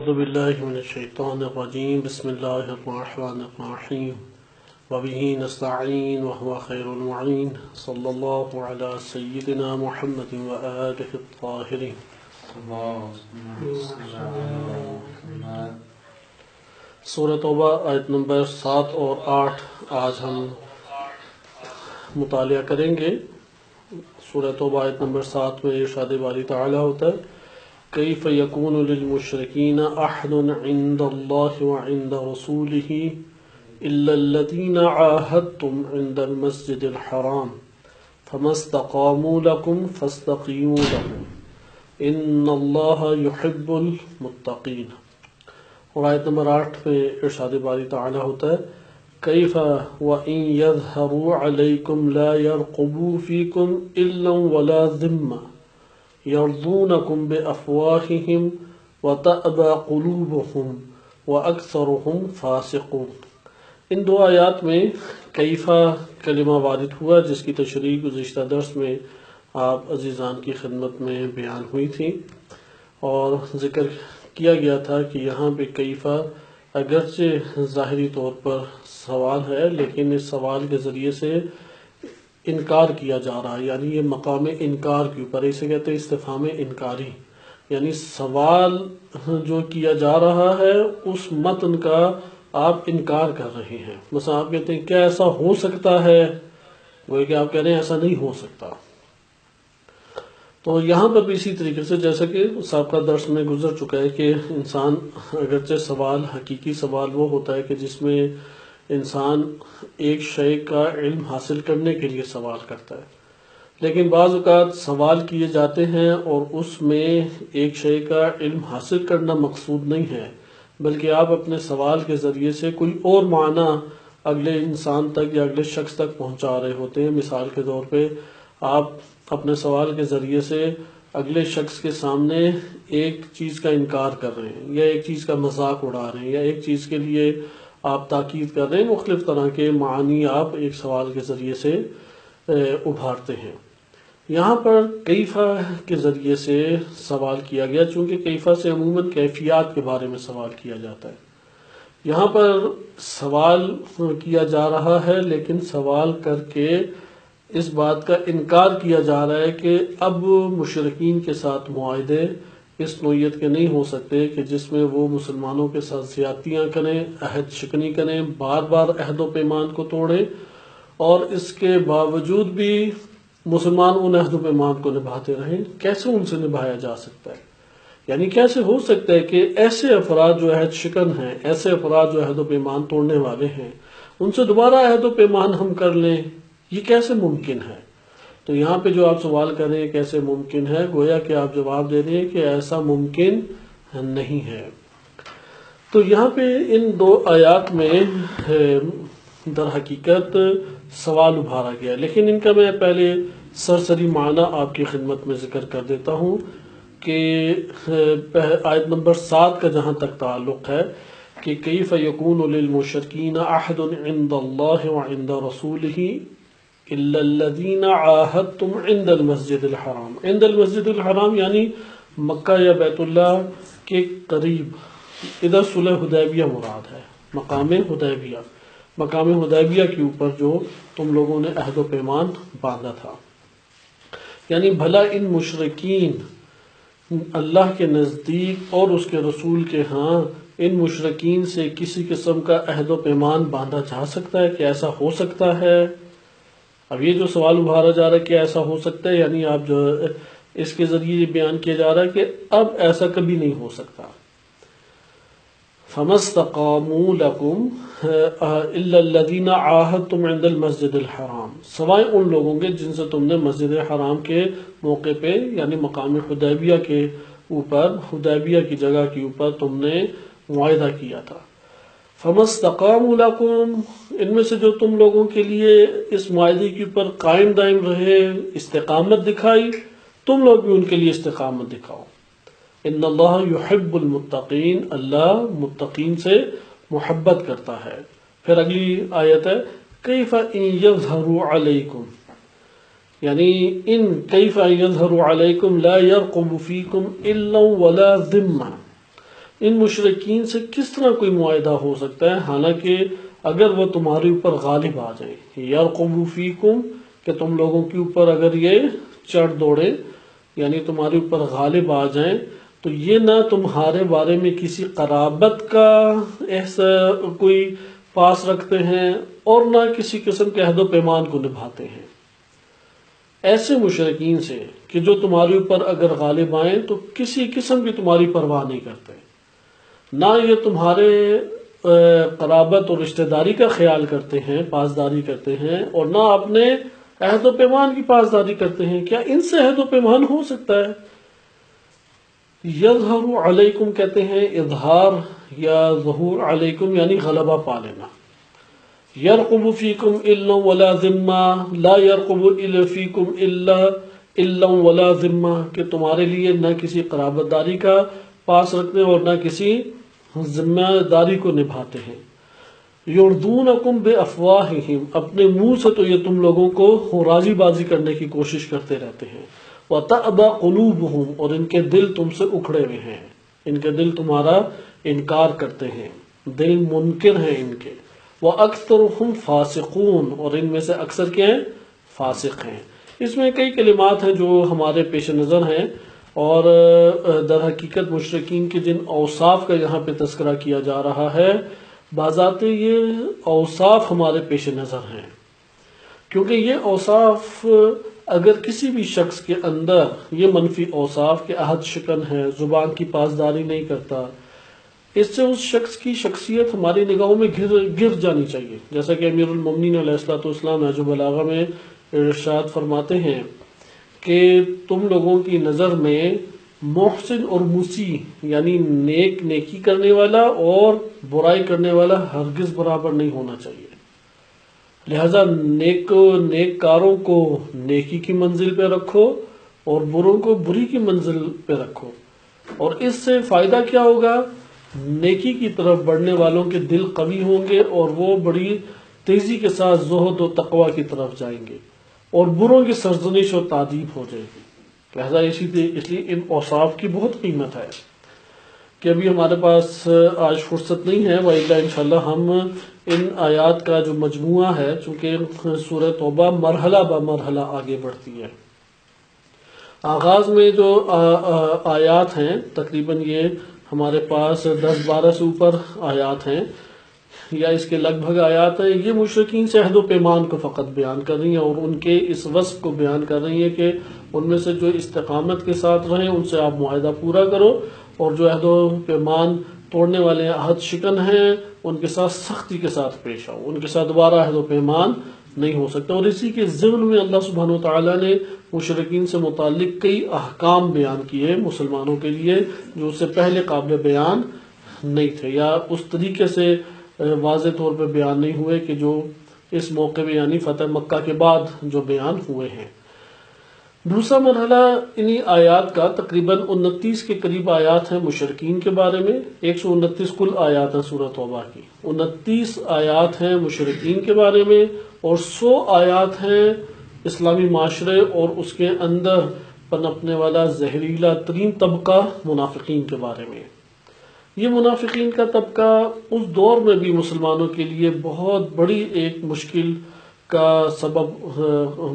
اعوذ باللہ من الشیطان الرجیم بسم اللہ الرحمن الرحیم وبہ نستعین وهو خیر المعین صلی اللہ علی سیدنا محمد وآلہ الطاہرین۔ سورہ توبہ آیت نمبر 7 اور 8 آج ہم مطالعہ کریں گے۔ سورہ توبہ آیت نمبر 7 میں ارشاد باری تعالی ہوتا ہے کیف یکون للمشرکین عہد عند اللہ وعند رسولہ الا الذین عاہدتم عند المسجد الحرام فما استقاموا لکم فاستقیموا لهم ان اللہ یحب المتقین۔ اور آیت نمبر 8 میں ارشاد باری تعالی ہوتا ہے کیف وان یظہروا علیکم لا یرقبوا فیکم الا ولا ذمہ یرضونکم بافواہہم وتأبی قلوبہم واکثرہم فاسقون۔ ان دو آیات میں کیفا کلمہ وارد ہوا جس کی تشریح گزشتہ درس میں آپ عزیزان کی خدمت میں بیان ہوئی تھی، اور ذکر کیا گیا تھا کہ یہاں پہ کیفا اگرچہ ظاہری طور پر سوال ہے لیکن اس سوال کے ذریعے سے انکار کیا جا رہا ہے، یعنی یہ مقام انکار کے اوپر، اسے کہتے ہیں استفہام انکاری، یعنی سوال جو کیا جا رہا ہے اس متن کا آپ انکار کر رہے ہیں۔ مثلا آپ کہتے ہیں کیا ایسا ہو سکتا ہے، وہ کہ آپ کہہ رہے ہیں ایسا نہیں ہو سکتا۔ تو یہاں پر بھی اسی طریقے سے جیسا کہ سابقہ درس میں گزر چکا ہے کہ انسان اگرچہ سوال حقیقی سوال وہ ہوتا ہے کہ جس میں انسان ایک شے کا علم حاصل کرنے کے لیے سوال کرتا ہے، لیکن بعض اوقات سوال کیے جاتے ہیں اور اس میں ایک شے کا علم حاصل کرنا مقصود نہیں ہے، بلکہ آپ اپنے سوال کے ذریعے سے کوئی اور معنی اگلے انسان تک یا اگلے شخص تک پہنچا رہے ہوتے ہیں۔ مثال کے طور پہ آپ اپنے سوال کے ذریعے سے اگلے شخص کے سامنے ایک چیز کا انکار کر رہے ہیں یا ایک چیز کا مذاق اڑا رہے ہیں یا ایک چیز کے لیے آپ تاکید کر رہے ہیں، مختلف طرح کے معانی آپ ایک سوال کے ذریعے سے ابھارتے ہیں۔ یہاں پر کیفا کے ذریعے سے سوال کیا گیا، چونکہ کیفا سے عموماً کیفیات کے بارے میں سوال کیا جاتا ہے۔ یہاں پر سوال کیا جا رہا ہے لیکن سوال کر کے اس بات کا انکار کیا جا رہا ہے کہ اب مشرکین کے ساتھ معاہدے اس نوعیت کے نہیں ہو سکتے کہ جس میں وہ مسلمانوں کے ساتھ زیادتیاں کریں، عہد شکنی کریں، بار بار عہد و پیمان کو توڑیں، اور اس کے باوجود بھی مسلمان ان عہد و پیمان کو نبھاتے رہیں۔ کیسے ان سے نبھایا جا سکتا ہے؟ یعنی کیسے ہو سکتا ہے کہ ایسے افراد جو عہد شکن ہیں، ایسے افراد جو عہد و پیمان توڑنے والے ہیں، ان سے دوبارہ عہد و پیمان ہم کر لیں؟ یہ کیسے ممکن ہے؟ تو یہاں پہ جو آپ سوال کر رہے ہیں کیسے ممکن ہے، گویا کہ آپ جواب دے رہے ہیں کہ ایسا ممکن نہیں ہے۔ تو یہاں پہ ان دو آیات میں در حقیقت سوال ابھارا گیا، لیکن ان کا میں پہلے سرسری معنی آپ کی خدمت میں ذکر کر دیتا ہوں کہ آیت نمبر 7 کا جہاں تک تعلق ہے کہ کیف یکون للمشرکین عہد عند اللہ وعند رسولہ الا الذین عاہدتم عند المسجد الحرام۔ عند المسجد الحرام یعنی مکہ یا بیت اللہ کے قریب، ادھر صلح حدیبیہ مراد ہے، مقام حدیبیہ، مقام حدیبیہ کے اوپر جو تم لوگوں نے عہد و پیمان باندھا تھا۔ یعنی بھلا ان مشرکین اللہ کے نزدیک اور اس کے رسول کے ہاں ان مشرکین سے کسی قسم کا عہد و پیمان باندھا جا سکتا ہے کہ ایسا ہو سکتا ہے؟ اب یہ جو سوال ابھارا جا رہا ہے کہ ایسا ہو سکتا ہے، یعنی آپ جو اس کے ذریعے یہ بیان کیا جا رہا ہے کہ اب ایسا کبھی نہیں ہو سکتا۔ فَمَا اسْتَقَامُوا لَكُمْ إِلَّا الَّذِينَ عَاهَدتُّمْ عِنْدَ الْمَسْجِدِ الْحَرَامِ، سوائے ان لوگوں کے جن سے تم نے مسجد حرام کے موقع پہ یعنی مقام حدیبیہ کے اوپر، حدیبیہ کی جگہ کے اوپر تم نے معاہدہ کیا تھا۔ فَمَا اسْتَقَامُوا لَكُمْ، ان میں سے جو تم لوگوں کے لیے اس معاہدے کے اوپر قائم دائم رہے، استقامت دکھائی، تم لوگ بھی ان کے لیے استقامت دکھاؤ۔ ان اللہ یحب المتقین، اللہ متقین سے محبت کرتا ہے۔ پھر اگلی آیت ہے کیف ان یظہروا علیکم، یعنی ان کیف ان یظہروا علیکم لا یرقب فیکم الا ولا ذمہ، ان مشرکین سے کس طرح کوئی معاہدہ ہو سکتا ہے، حالانکہ اگر وہ تمہارے اوپر غالب آ جائیں، یرقبوا فیکم، کہ تم لوگوں کے اوپر اگر یہ چڑھ دوڑے یعنی تمہارے اوپر غالب آ جائیں، تو یہ نہ تمہارے بارے میں کسی قرابت کا کوئی پاس رکھتے ہیں اور نہ کسی قسم کے عہد و پیمان کو نبھاتے ہیں۔ ایسے مشرکین سے کہ جو تمہارے اوپر اگر غالب آئیں تو کسی قسم کی تمہاری پرواہ نہیں کرتے، نہ یہ تمہارے قرابت اور رشتہ داری کا خیال کرتے ہیں، پاسداری کرتے ہیں، اور نہ اپنے عہد و پیمان کی پاسداری کرتے ہیں۔ کیا ان سے عہد و پیمان ہو سکتا ہے؟ یظہر علیکم کہتے ہیں اظہار یا ظہور علیکم یعنی غلبہ پا لینا۔ یرقب فیکم الا ولا ذمہ، لا یرقب الا فیکم الا ولا ذمہ، کہ تمہارے لیے نہ کسی قرابت داری کا پاس رکھتے اور نہ کسی ذمہ داری کو نبھاتے ہیں۔ یردونکم بافواہہم، اپنے منہ سے تو یہ تم لوگوں کو راضی بازی کرنے کی کوشش کرتے رہتے ہیں۔ وتأبى قلوبہم، اور ان کے دل تم سے اکھڑے ہوئے ہیں، ان کے دل تمہارا انکار کرتے ہیں، دل منکر ہیں ان کے۔ وَأَكْثَرُهُمْ فَاسِقُونَ، اور ان میں سے اکثر کیا ہیں؟ فاسق ہیں۔ اس میں کئی کلمات ہیں جو ہمارے پیش نظر ہیں، اور در حقیقت مشرکین کے جن اوصاف کا یہاں پہ تذکرہ کیا جا رہا ہے، بذات یہ اوصاف ہمارے پیش نظر ہیں، کیونکہ یہ اوصاف اگر کسی بھی شخص کے اندر یہ منفی اوصاف کہ عہد شکن ہے، زبان کی پاسداری نہیں کرتا، اس سے اس شخص کی شخصیت ہماری نگاہوں میں گر جانی چاہیے، جیسا کہ امیر المومنین علیہ الصلوۃ والسلام نہج البلاغہ میں ارشاد فرماتے ہیں کہ تم لوگوں کی نظر میں محسن اور مسیء یعنی نیکی کرنے والا اور برائی کرنے والا ہرگز برابر نہیں ہونا چاہیے، لہذا نیک کاروں کو نیکی کی منزل پہ رکھو اور بروں کو بری کی منزل پہ رکھو، اور اس سے فائدہ کیا ہوگا؟ نیکی کی طرف بڑھنے والوں کے دل قوی ہوں گے اور وہ بڑی تیزی کے ساتھ زہد و تقوی کی طرف جائیں گے، اور بروں کی سرزنش و تعذیب ہو جائے گی۔ لہذا اس لیے ان اوصاف کی بہت قیمت ہے کہ ابھی ہمارے پاس آج فرصت نہیں ہے، وإلا انشاءاللہ ہم ان آیات کا جو مجموعہ ہے، چونکہ سورہ توبہ مرحلہ بہ مرحلہ آگے بڑھتی ہے، آغاز میں جو آیات ہیں تقریباً یہ ہمارے پاس 10-12 سے اوپر آیات ہیں یا اس کے لگ بھگ آیات ہیں، یہ مشرکین سے عہد و پیمان کو فقط بیان کر رہی ہیں اور ان کے اس وصف کو بیان کر رہی ہیں کہ ان میں سے جو استقامت کے ساتھ رہیں ان سے آپ معاہدہ پورا کرو، اور جو عہد و پیمان توڑنے والے عہد شکن ہیں ان کے ساتھ سختی کے ساتھ پیش آؤ، ان کے ساتھ دوبارہ عہد و پیمان نہیں ہو سکتا۔ اور اسی کے ضمن میں اللہ سبحانہ وتعالیٰ نے مشرکین سے متعلق کئی احکام بیان کیے مسلمانوں کے لیے جو اس سے پہلے قابل بیان نہیں تھے، یا اس طریقے سے واضح طور پہ بیان نہیں ہوئے کہ جو اس موقع میں یعنی فتح مکہ کے بعد جو بیان ہوئے ہیں۔ دوسرا مرحلہ انہی آیات کا تقریباً 29 کے قریب آیات ہیں مشرکین کے بارے میں، 129 کل آیات ہیں سورہ توبہ کی، 29 آیات ہیں مشرکین کے بارے میں، اور 100 آیات ہیں اسلامی معاشرے اور اس کے اندر پنپنے والا زہریلا ترین طبقہ منافقین کے بارے میں۔ یہ منافقین کا طبقہ اس دور میں بھی مسلمانوں کے لیے بہت بڑی ایک مشکل کا سبب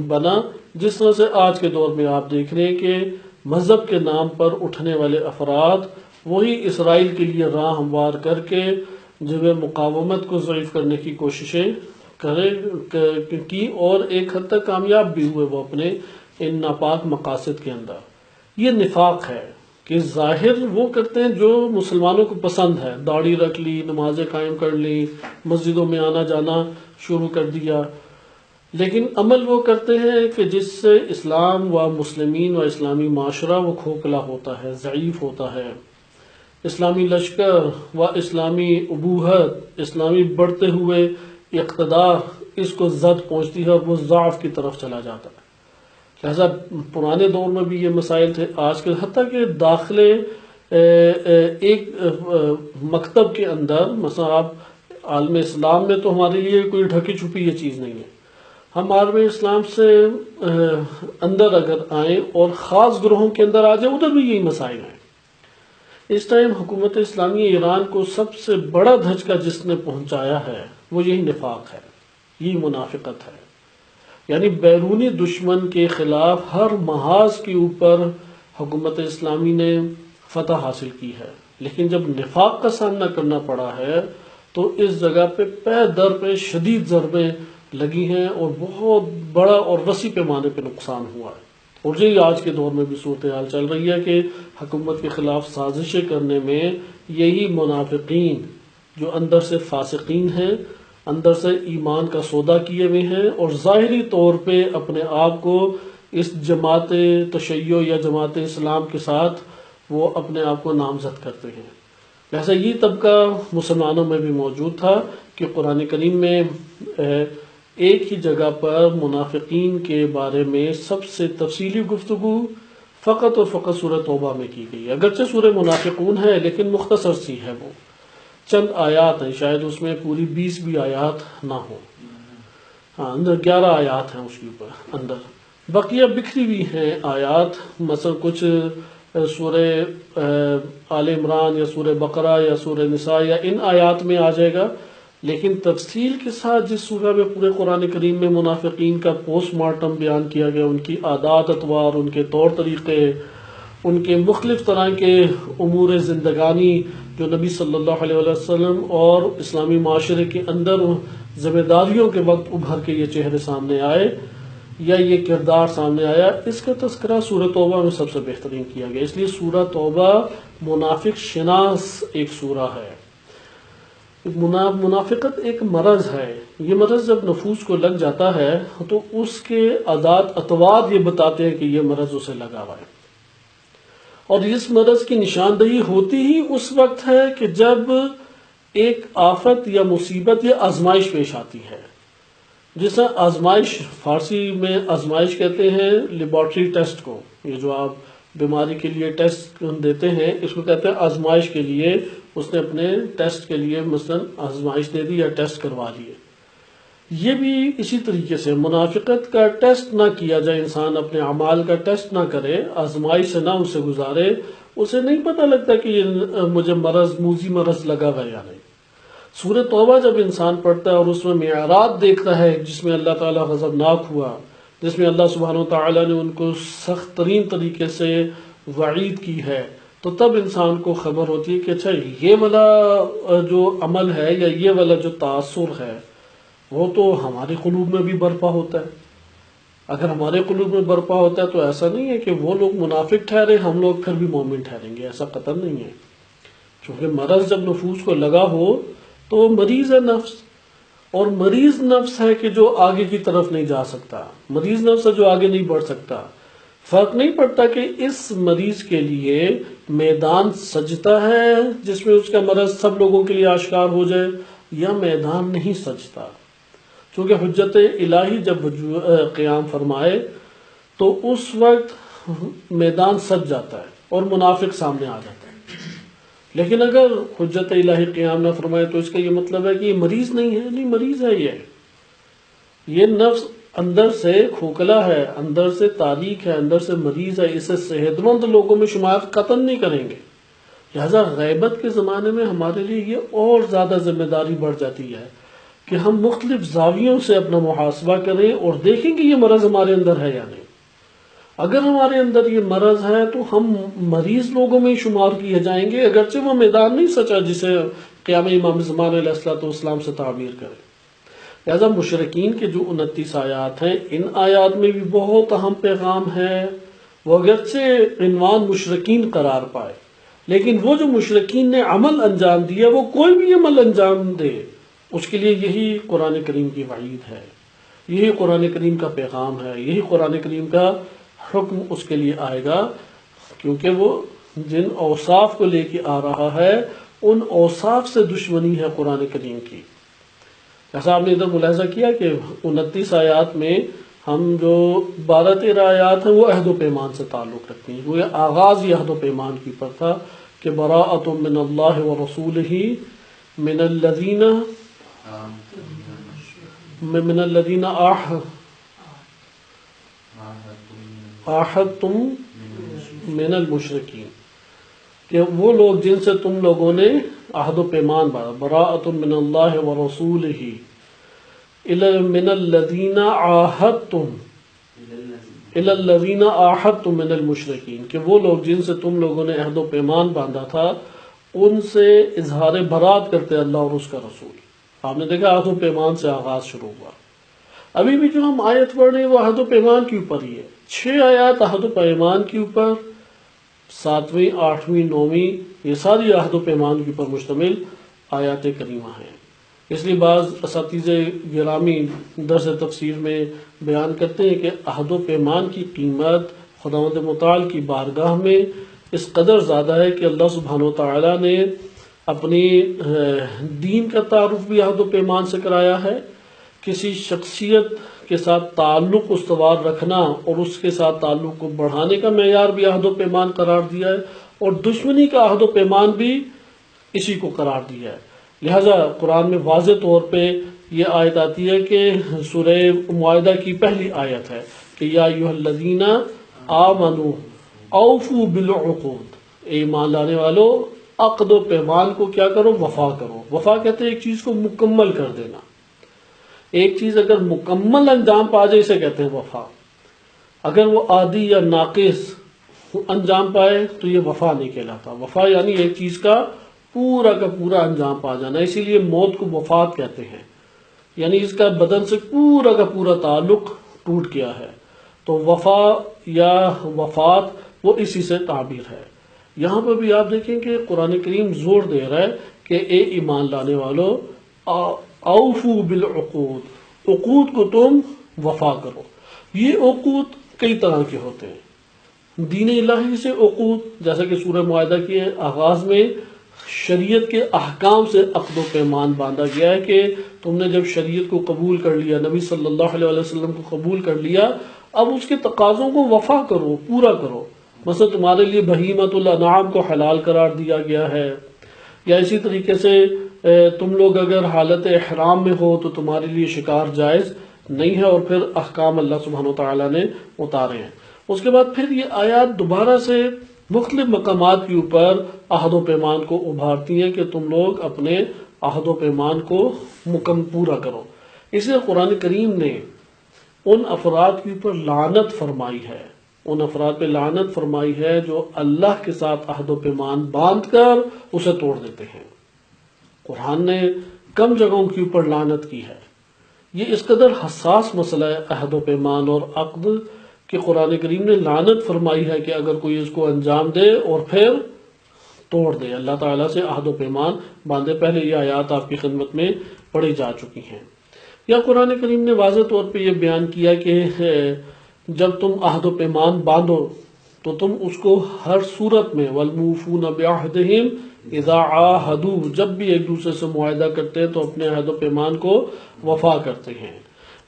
بنا، جس طرح سے آج کے دور میں آپ دیکھ رہے ہیں کہ مذہب کے نام پر اٹھنے والے افراد وہی اسرائیل کے لیے راہ ہموار کر کے جو ہے مقاومت کو ضعیف کرنے کی کوششیں کی، اور ایک حد تک کامیاب بھی ہوئے وہ اپنے ان ناپاک مقاصد کے اندر۔ یہ نفاق ہے کہ ظاہر وہ کرتے ہیں جو مسلمانوں کو پسند ہے، داڑھی رکھ لی، نمازیں قائم کر لی، مسجدوں میں آنا جانا شروع کر دیا، لیکن عمل وہ کرتے ہیں کہ جس سے اسلام و مسلمین و اسلامی معاشرہ وہ کھوکھلا ہوتا ہے، ضعیف ہوتا ہے، اسلامی لشکر و اسلامی ابوہت، اسلامی بڑھتے ہوئے اقتدار اس کو زد پہنچتی ہے اور وہ ضعف کی طرف چلا جاتا ہے۔ لہذا پرانے دور میں بھی یہ مسائل تھے، آج کے حتیٰ کہ داخلے ایک مکتب کے اندر، مثلا آپ عالم اسلام میں تو ہمارے لیے کوئی ڈھکی چھپی یہ چیز نہیں ہے، ہم عالم اسلام سے اندر اگر آئیں اور خاص گروہوں کے اندر آ جائیں ادھر بھی یہی مسائل ہیں اس ٹائم حکومت اسلامی ایران کو سب سے بڑا دھچکا جس نے پہنچایا ہے وہ یہی نفاق ہے، یہی منافقت ہے۔ یعنی بیرونی دشمن کے خلاف ہر محاذ کے اوپر حکومت اسلامی نے فتح حاصل کی ہے، لیکن جب نفاق کا سامنا کرنا پڑا ہے تو اس جگہ پہ پے در پہ شدید ضربیں لگی ہیں اور بہت بڑا اور وسیع پیمانے پہ نقصان ہوا ہے۔ اور یہی آج کے دور میں بھی صورتحال چل رہی ہے کہ حکومت کے خلاف سازشیں کرنے میں یہی منافقین جو اندر سے فاسقین ہیں، اندر سے ایمان کا سودا کیے ہوئے ہیں اور ظاہری طور پہ اپنے آپ کو اس جماعت تشیع یا جماعت اسلام کے ساتھ وہ اپنے آپ کو نامزد کرتے ہیں۔ لہذا یہ طبقہ مسلمانوں میں بھی موجود تھا کہ قرآن کریم میں ایک ہی جگہ پر منافقین کے بارے میں سب سے تفصیلی گفتگو فقط اور فقط سورہ توبہ میں کی گئی۔ اگرچہ سورہ منافقون ہے لیکن مختصر سی ہے، وہ چند آیات ہیں، شاید اس میں پوری 20 بھی آیات نہ ہو، ہاں اندر 11 آیات ہیں اس کے اوپر اندر، بقیہ بکھری ہوئی ہیں آیات، مثلا کچھ سورہ آل عمران یا سورہ بقرہ یا سورہ نساء یا ان آیات میں آ جائے گا، لیکن تفصیل کے ساتھ جس سورہ میں پورے قرآن کریم میں منافقین کا پوسٹ مارٹم بیان کیا گیا، ان کی عادات اطوار، ان کے طور طریقے، ان کے مختلف طرح کے امور زندگانی جو نبی صلی اللہ علیہ وسلم اور اسلامی معاشرے کے اندر ذمہ داریوں کے وقت ابھر کے یہ چہرے سامنے آئے یا یہ کردار سامنے آیا، اس کا تذکرہ سورہ توبہ میں سب سے بہترین کیا گیا۔ اس لیے سورہ توبہ منافق شناس ایک سورہ ہے۔ منافقت ایک مرض ہے، یہ مرض جب نفوس کو لگ جاتا ہے تو اس کے عادات اطوار یہ بتاتے ہیں کہ یہ مرض اسے لگا ہوا ہے، اور اس مرض کی نشاندہی ہوتی ہی اس وقت ہے کہ جب ایک آفت یا مصیبت یا آزمائش پیش آتی ہے، جس طرح آزمائش، فارسی میں آزمائش کہتے ہیں لیبارٹری ٹیسٹ کو، یہ جو آپ بیماری کے لیے ٹیسٹ دیتے ہیں اس کو کہتے ہیں آزمائش کے لیے، اس نے اپنے ٹیسٹ کے لیے مثلا آزمائش دے دی یا ٹیسٹ کروا لیے۔ یہ بھی اسی طریقے سے منافقت کا ٹیسٹ نہ کیا جائے، انسان اپنے اعمال کا ٹیسٹ نہ کرے، آزمائش سے نہ اسے گزارے، اسے نہیں پتہ لگتا کہ یہ مجھے موذی مرض لگا ہوا یا نہیں۔ سورہ توبہ جب انسان پڑھتا ہے اور اس میں معراج دیکھتا ہے جس میں اللہ تعالیٰ غضبناک ہوا، جس میں اللہ سبحانہ وتعالیٰ نے ان کو سخت ترین طریقے سے وعید کی ہے، تو تب انسان کو خبر ہوتی ہے کہ اچھا یہ والا جو عمل ہے یا یہ والا جو تاثر ہے وہ تو ہمارے قلوب میں بھی برپا ہوتا ہے۔ اگر ہمارے قلوب میں برپا ہوتا ہے تو ایسا نہیں ہے کہ وہ لوگ منافق ٹھہرے ہم لوگ پھر بھی مومن ٹھہریں گے، ایسا قطعا نہیں ہے۔ چونکہ مرض جب نفوس کو لگا ہو تو وہ مریض ہے نفس، اور مریض نفس ہے کہ جو آگے کی طرف نہیں جا سکتا، مریض نفس ہے جو آگے نہیں بڑھ سکتا۔ فرق نہیں پڑتا کہ اس مریض کے لیے میدان سجتا ہے جس میں اس کا مرض سب لوگوں کے لیے آشکار ہو جائے، یا میدان نہیں سجتا، چونکہ حجت الہی جب قیام فرمائے تو اس وقت میدان سج جاتا ہے اور منافق سامنے آ جاتا ہے۔ لیکن اگر حجت الہی قیام نہ فرمائے تو اس کا یہ مطلب ہے کہ یہ مریض نہیں ہے، نہیں مریض ہے، یہ نفس اندر سے کھوکھلا ہے، اندر سے تاریک ہے، اندر سے مریض ہے، اسے صحت مند لوگوں میں شمار قطعاً نہیں کریں گے۔ لہذا غیبت کے زمانے میں ہمارے لیے یہ اور زیادہ ذمہ داری بڑھ جاتی ہے کہ ہم مختلف زاویوں سے اپنا محاسبہ کریں اور دیکھیں کہ یہ مرض ہمارے اندر ہے یا نہیں۔ اگر ہمارے اندر یہ مرض ہے تو ہم مریض لوگوں میں شمار کیے جائیں گے، اگرچہ وہ میدان نہیں سچا جسے قیام امام زمان علیہ السلام سے تعبیر کرے۔ لہذا مشرکین کے جو 29 آیات ہیں، ان آیات میں بھی بہت اہم پیغام ہے۔ وہ اگرچہ عنوان مشرکین قرار پائے، لیکن وہ جو مشرکین نے عمل انجام دیا، وہ کوئی بھی عمل انجام دے اس کے لیے یہی قرآن کریم کی وعید ہے، یہی قرآن کریم کا پیغام ہے، یہی قرآن کریم کا حکم اس کے لیے آئے گا، کیونکہ وہ جن اوصاف کو لے کے آ رہا ہے ان اوصاف سے دشمنی ہے قرآن کریم کی۔ جیسا آپ نے ادھر ملاحظہ کیا کہ 29 آیات میں ہم جو 12-13 آیات ہیں وہ عہد و پیمان سے تعلق رکھتی ہیں، وہ آغاز ہی عہد و پیمان کی پر تھا کہ براءۃ من اللہ ورسولہ من الذین عاہدتم من المشرکین۔ کہ وہ لوگ جن سے تم لوگوں نے عہد و پیمان باندھا، براءۃ من اللہ ورسولہ من الذین عاہدتم الی الذین عاہدتم من المشرکین، کہ وہ لوگ جن سے تم لوگوں نے عہد و پیمان باندھا تھا ان سے اظہار برات کرتے اللہ اور اس کا رسول۔ آپ نے دیکھا عہد و پیمان سے آغاز شروع ہوا۔ ابھی بھی جو ہم آیت پڑھ رہے ہیں وہ عہد و پیمان کے اوپر ہی ہے، 6 آیات عہد و پیمان کے اوپر، 7ویں 8ویں 9ویں، یہ ساری عہد و پیمان کے اوپر مشتمل آیات کریمہ ہیں۔ اس لیے بعض اساتذہ گرامی درس تفسیر میں بیان کرتے ہیں کہ عہد و پیمان کی قیمت خداوند متعال کی بارگاہ میں اس قدر زیادہ ہے کہ اللہ سبحانہ و تعالیٰ نے اپنی دین کا تعارف بھی عہد و پیمان سے کرایا ہے، کسی شخصیت کے ساتھ تعلق استوار رکھنا اور اس کے ساتھ تعلق کو بڑھانے کا معیار بھی عہد و پیمان قرار دیا ہے، اور دشمنی کا عہد و پیمان بھی اسی کو قرار دیا ہے۔ لہٰذا قرآن میں واضح طور پہ یہ آیت آتی ہے کہ سورہ معاہدہ کی پہلی آیت ہے کہ یا ایھا الذین آمنوا اوفوا بالعقود، اے ایمان لانے والو عقد و پیمان کو کیا کرو؟ وفا کرو۔ وفا کہتے ہیں ایک چیز کو مکمل کر دینا، ایک چیز اگر مکمل انجام پا جائے اسے کہتے ہیں وفا۔ اگر وہ آدھی یا ناقص انجام پائے تو یہ وفا نہیں کہلاتا۔ وفا یعنی ایک چیز کا پورا انجام پا جانا، اسی لیے موت کو وفات کہتے ہیں، یعنی اس کا بدن سے پورا کا پورا تعلق ٹوٹ گیا ہے۔ تو وفا یا وفات وہ اسی سے تعبیر ہے۔ یہاں پر بھی آپ دیکھیں کہ قرآن کریم زور دے رہا ہے کہ اے ایمان لانے والو اوفو بالعقود، عقود کو تم وفا کرو۔ یہ عقود کئی طرح کے ہوتے ہیں، دین الہی سے عقود، جیسا کہ سورہ معاہدہ کے آغاز میں شریعت کے احکام سے عقد و پیمان باندھا گیا ہے کہ تم نے جب شریعت کو قبول کر لیا، نبی صلی اللہ علیہ وسلم کو قبول کر لیا، اب اس کے تقاضوں کو وفا کرو، پورا کرو۔ مثلا تمہارے لیے بہیمۃ الانعام کو حلال قرار دیا گیا ہے، یا اسی طریقے سے تم لوگ اگر حالت احرام میں ہو تو تمہارے لیے شکار جائز نہیں ہے، اور پھر احکام اللہ سبحانہ وتعالیٰ نے اتارے ہیں۔ اس کے بعد پھر یہ آیات دوبارہ سے مختلف مقامات کے اوپر عہد و پیمان کو ابھارتی ہیں کہ تم لوگ اپنے عہد و پیمان کو پورا کرو۔ اس لیے قرآن کریم نے ان افراد کے اوپر لعنت فرمائی ہے، ان افراد پہ لعنت فرمائی ہے جو اللہ کے ساتھ عہد و پیمان باندھ کر اسے توڑ دیتے ہیں۔ قرآن نے کم جگہوں کے اوپر لعنت کی ہے۔ یہ اس قدر حساس مسئلہ ہے عہد و پیمان اور عقد کہ قرآن کریم نے لعنت فرمائی ہے کہ اگر کوئی اس کو انجام دے اور پھر توڑ دے، اللہ تعالیٰ سے عہد و پیمان باندھے۔ پہلے یہ آیات آپ کی خدمت میں پڑھی جا چکی ہیں۔ یا قرآن کریم نے واضح طور پہ یہ بیان کیا کہ جب تم عہد و پیمان باندھو تو تم اس کو ہر صورت میں والموفون بعہدہم اذا عاہدوا، جب بھی ایک دوسرے سے معاہدہ کرتے ہیں تو اپنے عہد و پیمان کو وفا کرتے ہیں۔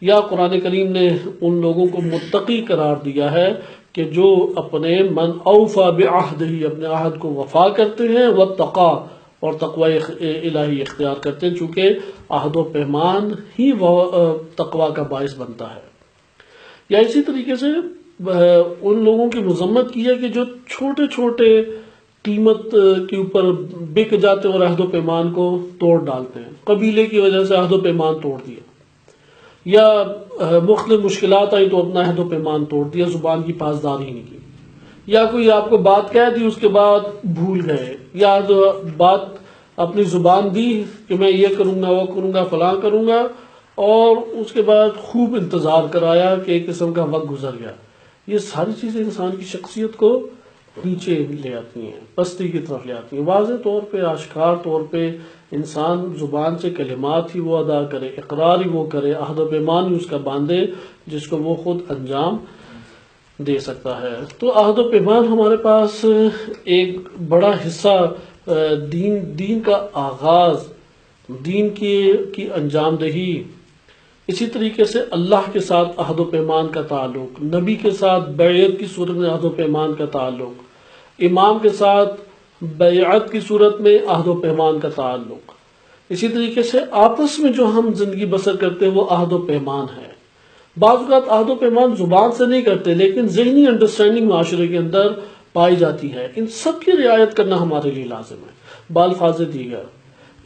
یا قرآن کریم نے ان لوگوں کو متقی قرار دیا ہے کہ جو اپنے من اوفا بعہدہ، اپنے عہد کو وفا کرتے ہیں، واتقا، اور تقوی الہی اختیار کرتے ہیں، چونکہ عہد و پیمان ہی تقوی کا باعث بنتا ہے۔ یا اسی طریقے سے ان لوگوں کی مذمت کی ہے کہ جو چھوٹے چھوٹے قیمت کے اوپر بک جاتے ہیں اور عہد و پیمان کو توڑ ڈالتے ہیں، قبیلے کی وجہ سے عہد و پیمان توڑ دیا، یا مختلف مشکلات آئی تو اپنا عہد و پیمان توڑ دیا، زبان کی پاسداری نہیں کی، یا کوئی آپ کو بات کہہ دی اس کے بعد بھول گئے، یا بات اپنی زبان دی کہ میں یہ کروں گا وہ کروں گا فلاں کروں گا، اور اس کے بعد خوب انتظار کرایا کہ ایک قسم کا وقت گزر گیا۔ یہ ساری چیزیں انسان کی شخصیت کو نیچے لے آتی ہیں، پستی کی طرف لے آتی ہیں۔ واضح طور پہ آشکار طور پہ انسان زبان سے کلمات ہی وہ ادا کرے، اقرار ہی وہ کرے، عہد و پیمان ہی اس کا باندھے جس کو وہ خود انجام دے سکتا ہے۔ تو عہد و پیمان ہمارے پاس ایک بڑا حصہ دین کا آغاز، دین کی انجام دہی، اسی طریقے سے اللہ کے ساتھ عہد و پیمان کا تعلق، نبی کے ساتھ بیعت کی صورت میں عہد و پیمان کا تعلق، امام کے ساتھ بیعت کی صورت میں عہد و پیمان کا تعلق، اسی طریقے سے آپس میں جو ہم زندگی بسر کرتے ہیں وہ عہد و پیمان ہے۔ بعض اوقات عہد و پیمان زبان سے نہیں کرتے لیکن ذہنی انڈرسٹینڈنگ معاشرے کے اندر پائی جاتی ہے، ان سب کی رعایت کرنا ہمارے لیے لازم ہے۔ بالفاظ دیگر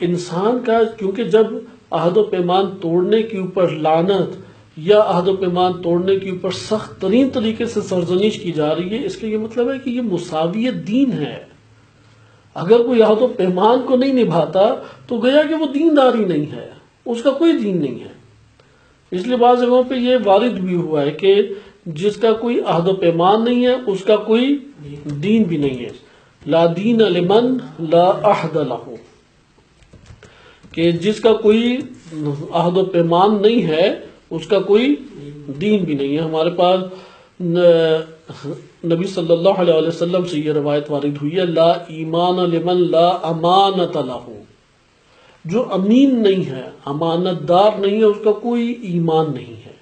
انسان کا، کیونکہ جب عہد و پیمان توڑنے کے اوپر لعنت یا عہد و پیمان توڑنے کے اوپر سخت ترین طریقے سے سرزنش کی جا رہی ہے، اس کا یہ مطلب ہے کہ یہ مساویت دین ہے۔ اگر کوئی عہد و پیمان کو نہیں نبھاتا تو گویا کہ وہ دینداری نہیں ہے، اس کا کوئی دین نہیں ہے۔ اس لیے بعض جگہوں پہ یہ وارد بھی ہوا ہے کہ جس کا کوئی عہد و پیمان نہیں ہے اس کا کوئی دین بھی نہیں ہے۔ لا دین لمن لا عہد لہ، کہ جس کا کوئی عہد و پیمان نہیں ہے اس کا کوئی دین بھی نہیں ہے۔ ہمارے پاس نبی صلی اللہ علیہ وسلم سے یہ روایت وارد ہوئی ہے، لا ایمان لمن لا امانت لہ، جو امین نہیں ہے، امانت دار نہیں ہے، اس کا کوئی ایمان نہیں ہے۔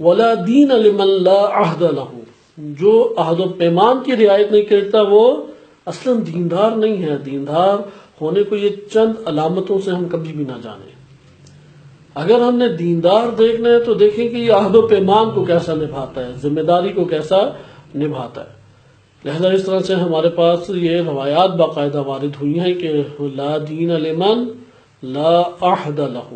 ولا دین لمن لا عہد لہ، جو عہد و پیمان کی رعایت نہیں کرتا وہ اصلاً دیندار نہیں ہے۔ دیندار ہونے کو یہ چند علامتوں سے ہم کبھی بھی نہ جانیں۔ اگر ہم نے دیندار دیکھنا ہے تو دیکھیں کہ یہ عہد و پیمان کو کیسا نبھاتا ہے، ذمہ داری کو کیسا نبھاتا ہے۔ لہذا اس طرح سے ہمارے پاس یہ روایات باقاعدہ وارد ہوئی ہیں کہ لا دین لمن لا عہد لہ،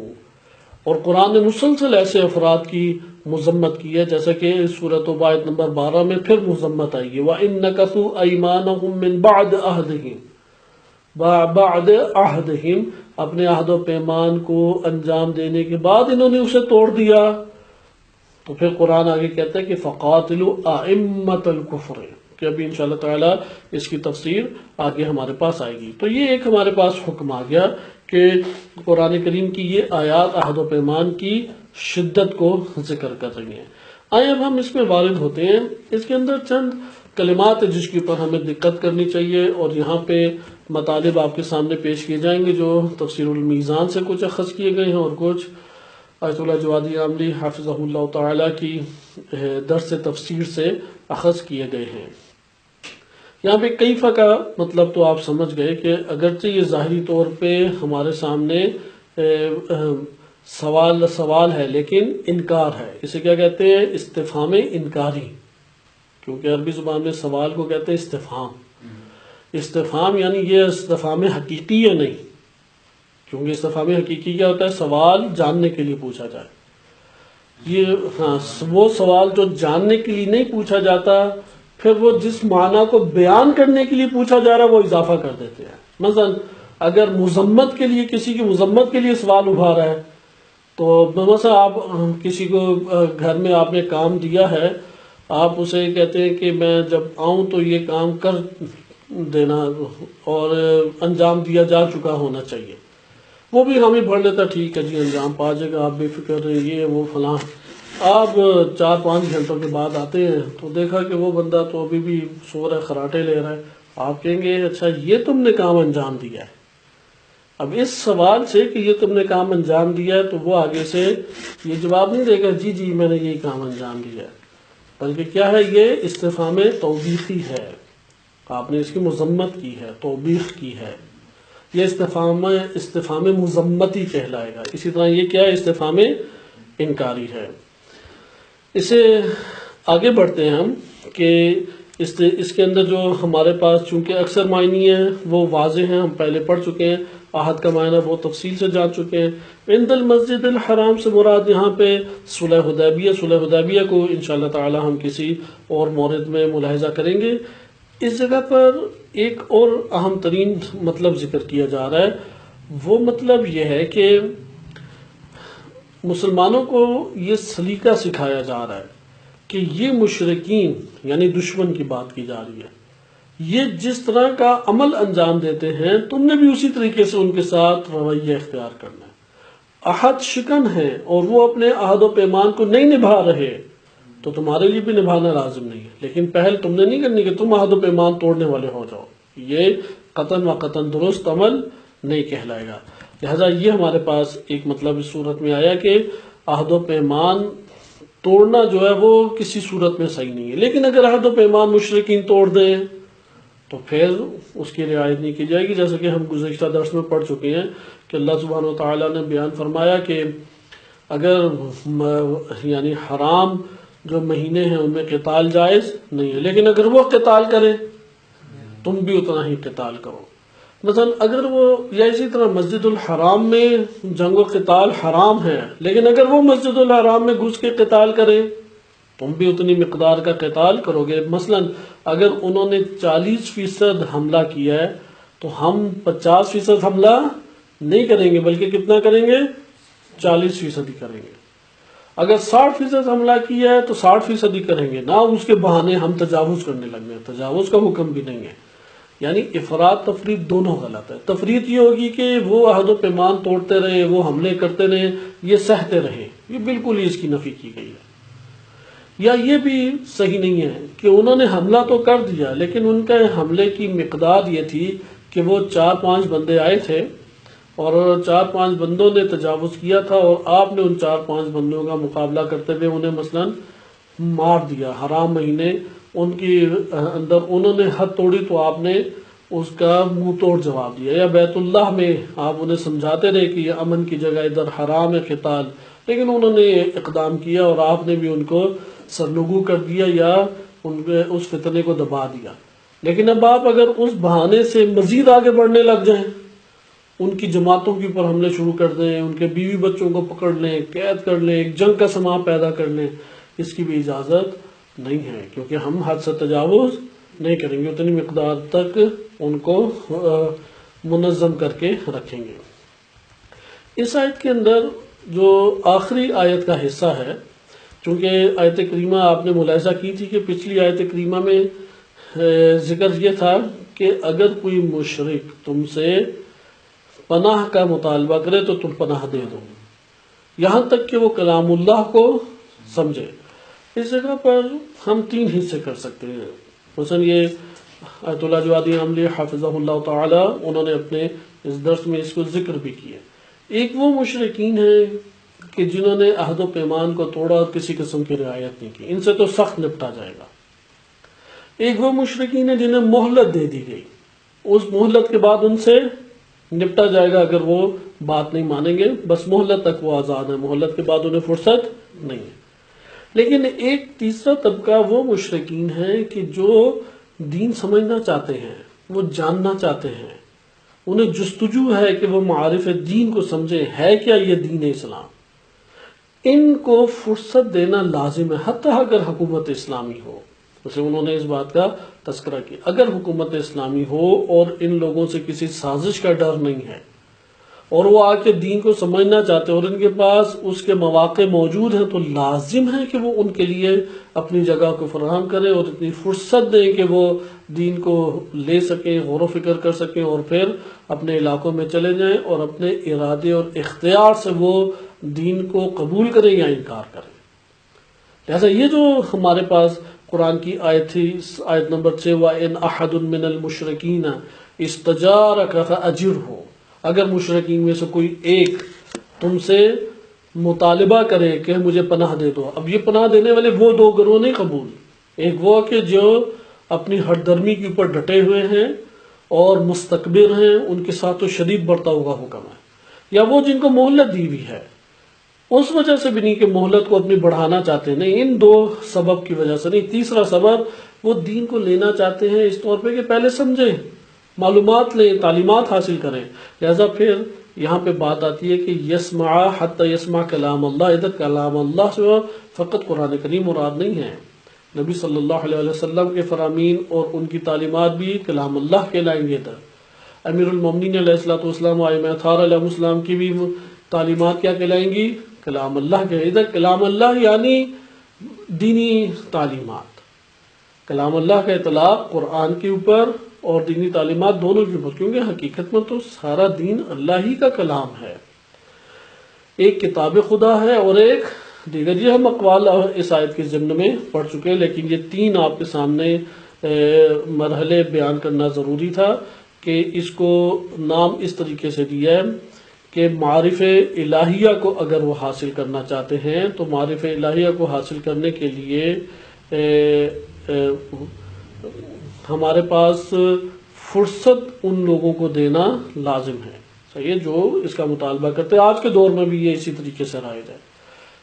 اور قرآن نے مسلسل ایسے افراد کی مذمت کی ہے، جیسا کہ سورۃ توبہ آیت نمبر 12 میں پھر مذمت آئی ہے، وَإِن نَكَثُوا أَيْمَانَهُم مِّن بَعْدِ عَهْدِهِمْ، بعد عہدہم، اپنے عہد و پیمان کو انجام دینے کے بعد انہوں نے اسے توڑ دیا، تو پھر قرآن آگے کہتا ہے کہ فَقَاتِلُوا أَئِمَّةَ الْكُفْرِ، کہ ابھی انشاءاللہ تعالیٰ اس کی تفسیر آگے ہمارے پاس آئے گی۔ تو یہ ایک ہمارے پاس حکم آ گیا کہ قرآن کریم کی یہ آیات عہد و پیمان کی شدت کو ذکر کر رہی ہیں۔ آئیں اب ہم اس میں وارد ہوتے ہیں۔ اس کے اندر چند کلمات جس کے اوپر ہمیں دقت کرنی چاہیے، اور یہاں پہ مطالب آپ کے سامنے پیش کیے جائیں گے جو تفسیر المیزان سے کچھ اخذ کیے گئے ہیں اور کچھ آیت اللہ جوادی عاملی حافظہ اللہ تعالیٰ کی درس تفسیر سے اخذ کیے گئے ہیں۔ یہاں پہ کیفہ کا مطلب تو آپ سمجھ گئے کہ اگرچہ یہ ظاہری طور پہ ہمارے سامنے سوال ہے لیکن انکار ہے۔ اسے کیا کہتے ہیں؟ استفہام انکاری، کیونکہ عربی زبان میں سوال کو کہتے ہیں استفہام۔ استفہام یعنی یہ استفہام حقیقی ہے نہیں، کیونکہ استفہام حقیقی کیا ہوتا ہے؟ سوال جاننے کے لیے پوچھا جائے۔ یہ وہ سوال جو جاننے کے لیے نہیں پوچھا جاتا، پھر وہ جس معنی کو بیان کرنے کے لیے پوچھا جا رہا ہے وہ اضافہ کر دیتے ہیں۔ مثلا اگر مذمت کے لیے، کسی کی مذمت کے لیے سوال ابھارا ہے، تو مثلا آپ کسی کو گھر میں آپ نے کام دیا ہے، آپ اسے کہتے ہیں کہ میں جب آؤں تو یہ کام کر دینا اور انجام دیا جا چکا ہونا چاہیے۔ وہ بھی ہمیں بھر لیتا، ٹھیک ہے جی انجام پا جائے گا، آپ بے فکر رہے، یہ وہ فلاں۔ آپ 4-5 گھنٹوں کے بعد آتے ہیں تو دیکھا کہ وہ بندہ تو ابھی بھی سو رہا ہے، خراٹے لے رہا ہے۔ آپ کہیں گے اچھا یہ تم نے کام انجام دیا ہے۔ اب اس سوال سے کہ یہ تم نے کام انجام دیا ہے، تو وہ آگے سے یہ جواب نہیں دے گا جی جی میں نے یہی کام انجام دیا ہے، بلکہ کیا ہے؟ یہ استفہام توبیخی ہے، آپ نے اس کی مذمت کی ہے، توبیخ کی ہے۔ یہ استفہام مذمتی کہلائے گا۔ اسی طرح یہ کیا ہے؟ استفہام انکاری ہے۔ اسے آگے بڑھتے ہیں ہم کہ اس کے اندر جو ہمارے پاس چونکہ اکثر معنی ہیں وہ واضح ہیں، ہم پہلے پڑھ چکے ہیں، عہد کا معنی بہت تفصیل سے جان چکے ہیں۔ عند المسجد الحرام سے مراد یہاں پہ صلح حدیبیہ کو انشاءاللہ تعالی ہم کسی اور مورد میں ملاحظہ کریں گے۔ اس جگہ پر ایک اور اہم ترین مطلب ذکر کیا جا رہا ہے، وہ مطلب یہ ہے کہ مسلمانوں کو یہ سلیقہ سکھایا جا رہا ہے کہ یہ مشرکین یعنی دشمن کی بات کی جا رہی ہے، یہ جس طرح کا عمل انجام دیتے ہیں تم نے بھی اسی طریقے سے ان کے ساتھ رویہ اختیار کرنا ہے۔ عہد شکن ہے اور وہ اپنے عہد و پیمان کو نہیں نبھا رہے تو تمہارے لیے بھی نبھانا لازم نہیں ہے، لیکن پہل تم نے نہیں کرنی کہ تم عہد و پیمان توڑنے والے ہو جاؤ، یہ قطعاً و قطعاً درست عمل نہیں کہلائے گا۔ لہذا یہ ہمارے پاس ایک مطلب اس صورت میں آیا کہ عہد و پیمان توڑنا جو ہے وہ کسی صورت میں صحیح نہیں ہے، لیکن اگر عہد و پیمان مشرکین توڑ دیں تو پھر اس کی رعایت نہیں کی جائے گی، جیسا کہ ہم گزشتہ درس میں پڑھ چکے ہیں کہ اللہ سبحانہ وتعالیٰ نے بیان فرمایا کہ اگر یعنی حرام جو مہینے ہیں ان میں قتال جائز نہیں ہے، لیکن اگر وہ قتال کرے تم بھی اتنا ہی قتال کرو۔ مثلا اگر وہ، یا اسی طرح مسجد الحرام میں جنگ و قتال حرام ہے، لیکن اگر وہ مسجد الحرام میں گھس کے قتال کرے تم بھی اتنی مقدار کا قتال کرو گے۔ مثلا اگر انہوں نے 40% حملہ کیا ہے تو ہم 50% حملہ نہیں کریں گے، بلکہ کتنا کریں گے؟ 40% ہی کریں گے۔ اگر 60% حملہ کیا ہے تو 60% ہی کریں گے، نہ اس کے بہانے ہم تجاوز کرنے لگ گئے۔ تجاوز کا حکم بھی نہیں ہے، یعنی افراط تفریط دونوں غلط ہے۔ تفریط یہ ہوگی کہ وہ عہد و پیمان توڑتے رہے، وہ حملے کرتے رہے، یہ سہتے رہے، یہ بالکل ہی اس کی نفی کی گئی ہے۔ یا یہ بھی صحیح نہیں ہے کہ انہوں نے حملہ تو کر دیا لیکن ان کے حملے کی مقدار یہ تھی کہ وہ 4-5 بندے آئے تھے اور 4-5 بندوں نے تجاوز کیا تھا، اور آپ نے ان 4-5 بندوں کا مقابلہ کرتے ہوئے انہیں مثلا مار دیا۔ حرام مہینے ان کی اندر انہوں نے حد توڑی تو آپ نے اس کا منہ توڑ جواب دیا۔ یا بیت اللہ میں آپ انہیں سمجھاتے رہے کہ یہ امن کی جگہ، ادھر حرام ہے قتال، لیکن انہوں نے اقدام کیا اور آپ نے بھی ان کو سرنگو کر دیا یا ان کے اس فتنے کو دبا دیا۔ لیکن اب آپ اگر اس بہانے سے مزید آگے بڑھنے لگ جائیں، ان کی جماعتوں کے اوپر حملے شروع کر دیں، ان کے بیوی بچوں کو پکڑ لیں، قید کر لیں، ایک جنگ کا سماں پیدا کر لیں، اس کی بھی اجازت نہیں ہے، کیونکہ ہم حد سے تجاوز نہیں کریں گے، اتنی مقدار تک ان کو منظم کر کے رکھیں گے۔ اس آیت کے اندر جو آخری آیت کا حصہ ہے، چونکہ آیت کریمہ آپ نے ملاحظہ کی تھی کہ پچھلی آیت کریمہ میں ذکر یہ تھا کہ اگر کوئی مشرک تم سے پناہ کا مطالبہ کرے تو تم پناہ دے دو، یہاں تک کہ وہ کلام اللہ کو سمجھے۔ اس جگہ پر ہم 3 حصے کر سکتے ہیں۔ مثلا یہ آیت اللہ جوادی عاملی حافظہ اللہ تعالی، انہوں نے اپنے اس درس میں اس کو ذکر بھی کیا۔ ایک وہ مشرکین ہیں کہ جنہوں نے عہد و پیمان کو توڑا اور کسی قسم کی رعایت نہیں کی، ان سے تو سخت نپٹا جائے گا۔ ایک وہ مشرکین ہیں جنہیں مہلت دے دی گئی، اس مہلت کے بعد ان سے نپٹا جائے گا اگر وہ بات نہیں مانیں گے، بس مہلت تک وہ آزاد ہیں، مہلت کے بعد انہیں فرصت نہیں ہے۔ لیکن ایک تیسرا طبقہ وہ مشرکین ہیں کہ جو دین سمجھنا چاہتے ہیں، وہ جاننا چاہتے ہیں، انہیں جستجو ہے کہ وہ معارف دین کو سمجھیں، ہے کیا یہ دین اسلام۔ ان کو فرصت دینا لازم ہے، حتیٰ اگر حکومت اسلامی ہو۔ جیسے انہوں نے اس بات کا تذکرہ کیا، اگر حکومت اسلامی ہو اور ان لوگوں سے کسی سازش کا ڈر نہیں ہے اور وہ آ کے دین کو سمجھنا چاہتے ہیں اور ان کے پاس اس کے مواقع موجود ہیں، تو لازم ہے کہ وہ ان کے لیے اپنی جگہ کو فراہم کریں اور اتنی فرصت دیں کہ وہ دین کو لے سکیں، غور و فکر کر سکیں اور پھر اپنے علاقوں میں چلے جائیں اور اپنے ارادے اور اختیار سے وہ دین کو قبول کریں یا انکار کریں۔ لہذا یہ جو ہمارے پاس قرآن کی آیت تھی، آیت نمبر 6، وَإِنْ أَحَدٌ مِّنَ الْمُشْرِكِينَ اسْتَجَارَكَ فَأَجِرْهُ، اگر مشرکین میں سے کوئی ایک تم سے مطالبہ کرے کہ مجھے پناہ دے دو۔ اب یہ پناہ دینے والے وہ 2 گروہ نہیں قبول، ایک وہ کہ جو اپنی ہٹ درمی کے اوپر ڈٹے ہوئے ہیں اور مستکبر ہیں، ان کے ساتھ تو شدید برتا ہوا حکم ہے، یا وہ جن کو مہلت دی ہوئی ہے، اس وجہ سے بھی نہیں کہ مہلت کو اپنی بڑھانا چاہتے ہیں، نہیں، ان 2 سبب کی وجہ سے نہیں۔ تیسرا سبب، وہ دین کو لینا چاہتے ہیں اس طور پہ کہ پہلے سمجھیں، معلومات لیں، تعلیمات حاصل کریں۔ لہذا پھر یہاں پہ بات آتی ہے کہ یسمع حتی یسمع کلام اللہ، ادھر کلام اللہ سے فقط قرآن کریم مراد نہیں ہے، نبی صلی اللہ علیہ وسلم کے فرامین اور ان کی تعلیمات بھی کلام اللہ کہلائیں گے۔ ادھر امیر المومنین علیہ السلام و ائمہ اطہار علیہ السلام کی بھی تعلیمات کیا کہلائیں گی؟ کلام اللہ کے۔ ادھر کلام اللہ یعنی دینی تعلیمات، کلام اللہ کا اطلاق قرآن کے اوپر اور دینی تعلیمات دونوں کے اوپر، کیونکہ حقیقت میں تو سارا دین اللہ ہی کا کلام ہے، ایک کتاب خدا ہے اور ایک دیگر۔ یہ ہم اقوال اس آیت کے ضمن میں پڑھ چکے ہیں، لیکن یہ 3 آپ کے سامنے مرحلے بیان کرنا ضروری تھا کہ اس کو نام اس طریقے سے دیا ہے کہ معارف الہیہ کو اگر وہ حاصل کرنا چاہتے ہیں تو معارف الہیہ کو حاصل کرنے کے لیے ہمارے پاس فرصت ان لوگوں کو دینا لازم ہے، صحیح ہے، جو اس کا مطالبہ کرتے ہیں۔ آج کے دور میں بھی یہ اسی طریقے سے رائج ہے،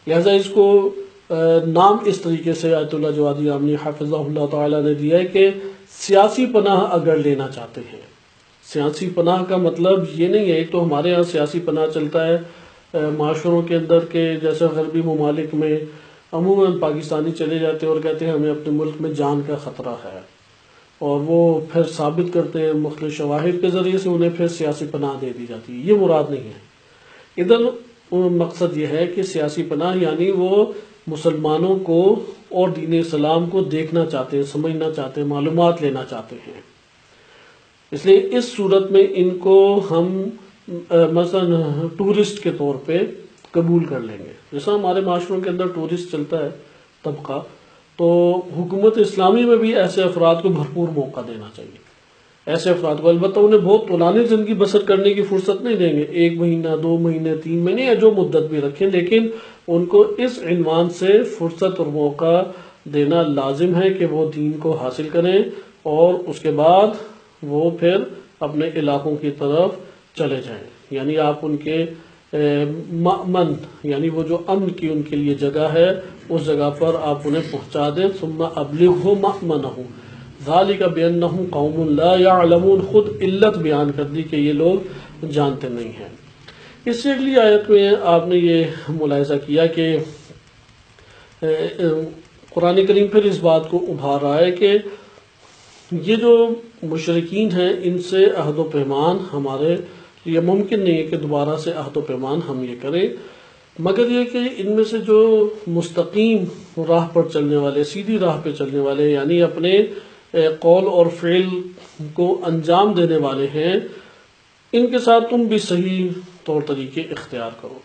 لہذا اس کو نام اس طریقے سے آیت اللہ جوادی عاملی حافظہ اللہ تعالیٰ نے دیا ہے کہ سیاسی پناہ اگر لینا چاہتے ہیں. سیاسی پناہ کا مطلب یہ نہیں ہے، ایک تو ہمارے ہاں سیاسی پناہ چلتا ہے معاشروں کے اندر کہ جیسے غربی ممالک میں عموماً پاکستانی چلے جاتے ہیں اور کہتے ہیں ہمیں اپنے ملک میں جان کا خطرہ ہے، اور وہ پھر ثابت کرتے ہیں مختلف شواہد کے ذریعے سے، انہیں پھر سیاسی پناہ دے دی جاتی ہے. یہ مراد نہیں ہے. ادھر مقصد یہ ہے کہ سیاسی پناہ یعنی وہ مسلمانوں کو اور دین اسلام کو دیکھنا چاہتے ہیں، سمجھنا چاہتے ہیں، معلومات لینا چاہتے ہیں. اس لیے اس صورت میں ان کو ہم مثلا ٹورسٹ کے طور پہ قبول کر لیں گے. جیسا ہمارے معاشروں کے اندر ٹورسٹ چلتا ہے طبقہ، تو حکومت اسلامی میں بھی ایسے افراد کو بھرپور موقع دینا چاہیے. ایسے افراد کو البتہ انہیں بہت طولانی زندگی بسر کرنے کی فرصت نہیں دیں گے، 1 مہینہ 2 مہینے 3 مہینے یا جو مدت بھی رکھیں، لیکن ان کو اس عنوان سے فرصت اور موقع دینا لازم ہے کہ وہ دین کو حاصل کریں اور اس کے بعد وہ پھر اپنے علاقوں کی طرف چلے جائیں. یعنی آپ ان کے مأمن، یعنی وہ جو امن کی ان کے لیے جگہ ہے اس جگہ پر آپ انہیں پہنچا دیں. ثم ابلغہ مأمنہ ذالک بانہم قوم لا یعلمون. خود علت بیان کر دی کہ یہ لوگ جانتے نہیں ہیں. اس سے اگلی آیت میں آپ نے یہ ملاحظہ کیا کہ قرآن کریم پھر اس بات کو ابھار رہا ہے کہ یہ جو مشرکین ہیں ان سے عہد و پیمان ہمارے لیے ممکن نہیں ہے کہ دوبارہ سے عہد و پیمان ہم یہ کریں، مگر یہ کہ ان میں سے جو مستقیم راہ پر چلنے والے، سیدھی راہ پہ چلنے والے، یعنی اپنے قول اور فعل کو انجام دینے والے ہیں، ان کے ساتھ تم بھی صحیح طور طریقے اختیار کرو.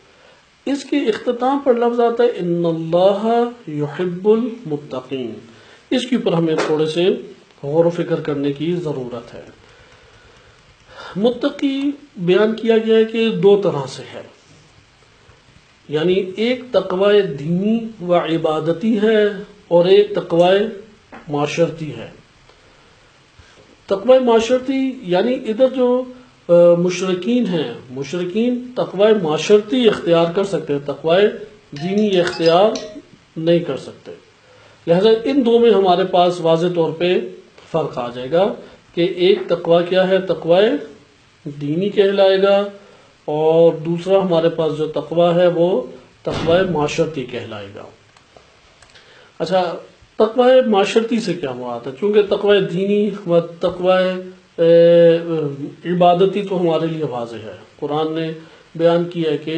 اس کے اختتام پر لفظ آتا ہے ان اللہ یحب المتقین. اس کے اوپر ہمیں تھوڑے سے غور و فکر کرنے کی ضرورت ہے. متقی بیان کیا گیا ہے کہ 2 طرح سے ہے، یعنی ایک تقوی دینی و عبادتی ہے اور ایک تقوی معاشرتی ہے. تقوی معاشرتی یعنی ادھر جو مشرکین ہیں، مشرکین تقوی معاشرتی اختیار کر سکتے ہیں، تقوی دینی اختیار نہیں کر سکتے. لہذا ان دو میں ہمارے پاس واضح طور پہ فرق آ جائے گا کہ ایک تقوی کیا ہے، تقوی دینی کہلائے گا، اور دوسرا ہمارے پاس جو تقوی ہے وہ تقوی معاشرتی کہلائے گا. اچھا، تقوی معاشرتی سے کیا مراد ہے؟ چونکہ تقوی دینی و تقوی عبادتی تو ہمارے لیے واضح ہے. قرآن نے بیان کیا ہے کہ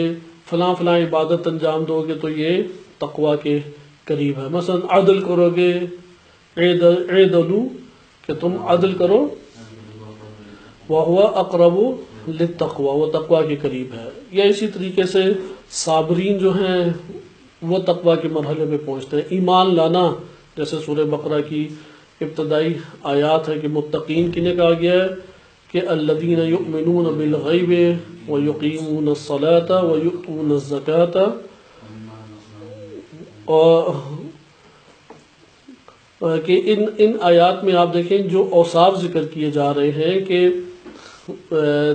فلاں فلاں عبادت انجام دو گے تو یہ تقوی کے قریب ہے. مثلا عدل کرو گے، عدلو کہ تم عدل کرو، وَهُوَ أَقْرَبُ لِلتَّقْوَى وہ تقوی کے قریب ہے. یا اسی طریقے سے صابرین جو ہیں وہ تقوی کے مرحلے پہ پہنچتے ہیں. ایمان لانا، جیسے سورہ بقرہ کی ابتدائی آیات ہے کہ متقین کنہیں کہا گیا ہے کہ الذین یؤمنون بالغیب ویقیمون الصلاة ویؤتون الزکاة. اور کہ ان آیات میں آپ دیکھیں جو اوصاف ذکر کیے جا رہے ہیں کہ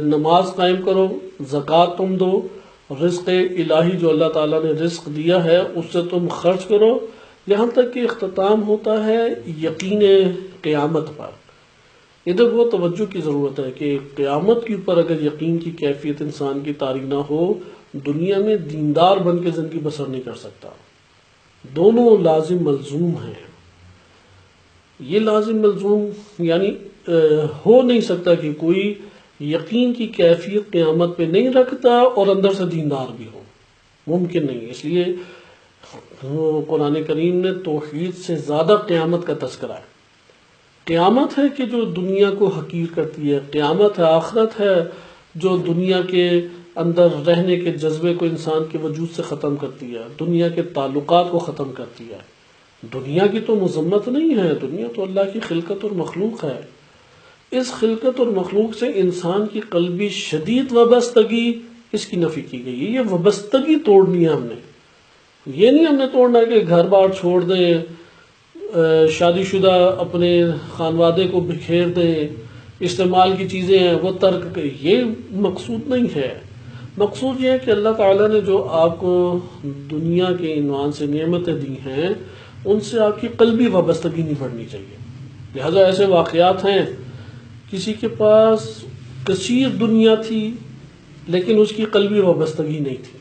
نماز قائم کرو، زکوٰۃ تم دو، رزق الہی جو اللہ تعالیٰ نے رزق دیا ہے اس سے تم خرچ کرو، یہاں تک کہ اختتام ہوتا ہے یقین قیامت پر. ادھر وہ توجہ کی ضرورت ہے کہ قیامت کے اوپر اگر یقین کی کیفیت انسان کی طاری نہ ہو، دنیا میں دیندار بن کے زندگی بسر نہیں کر سکتا. دونوں لازم ملزوم ہیں. یہ لازم ملزوم یعنی ہو نہیں سکتا کہ کوئی یقین کی کیفیت قیامت پہ نہیں رکھتا اور اندر سے دیندار بھی ہو، ممکن نہیں. اس لیے قرآن کریم نے توحید سے زیادہ قیامت کا تذکرہ ہے. قیامت ہے کہ جو دنیا کو حقیر کرتی ہے، قیامت ہے، آخرت ہے جو دنیا کے اندر رہنے کے جذبے کو انسان کے وجود سے ختم کرتی ہے، دنیا کے تعلقات کو ختم کرتی ہے. دنیا کی تو مذمت نہیں ہے، دنیا تو اللہ کی خلقت اور مخلوق ہے. اس خلقت اور مخلوق سے انسان کی قلبی شدید وابستگی اس کی نفی کی گئی ہے. یہ وابستگی توڑنی ہے ہم نے. یہ نہیں ہم نے توڑنا کہ گھر بار چھوڑ دیں، شادی شدہ اپنے خانوادے کو بکھیر دیں، استعمال کی چیزیں ہیں وہ ترک کریں. یہ مقصود نہیں ہے. مقصود یہ ہے کہ اللہ تعالیٰ نے جو آپ کو دنیا کے عنوان سے نعمتیں دی ہیں ان سے آپ کی قلبی وابستگی نہیں بڑھنی چاہیے. لہذا ایسے واقعات ہیں کسی کے پاس کثیر دنیا تھی لیکن اس کی قلبی وابستگی نہیں تھی،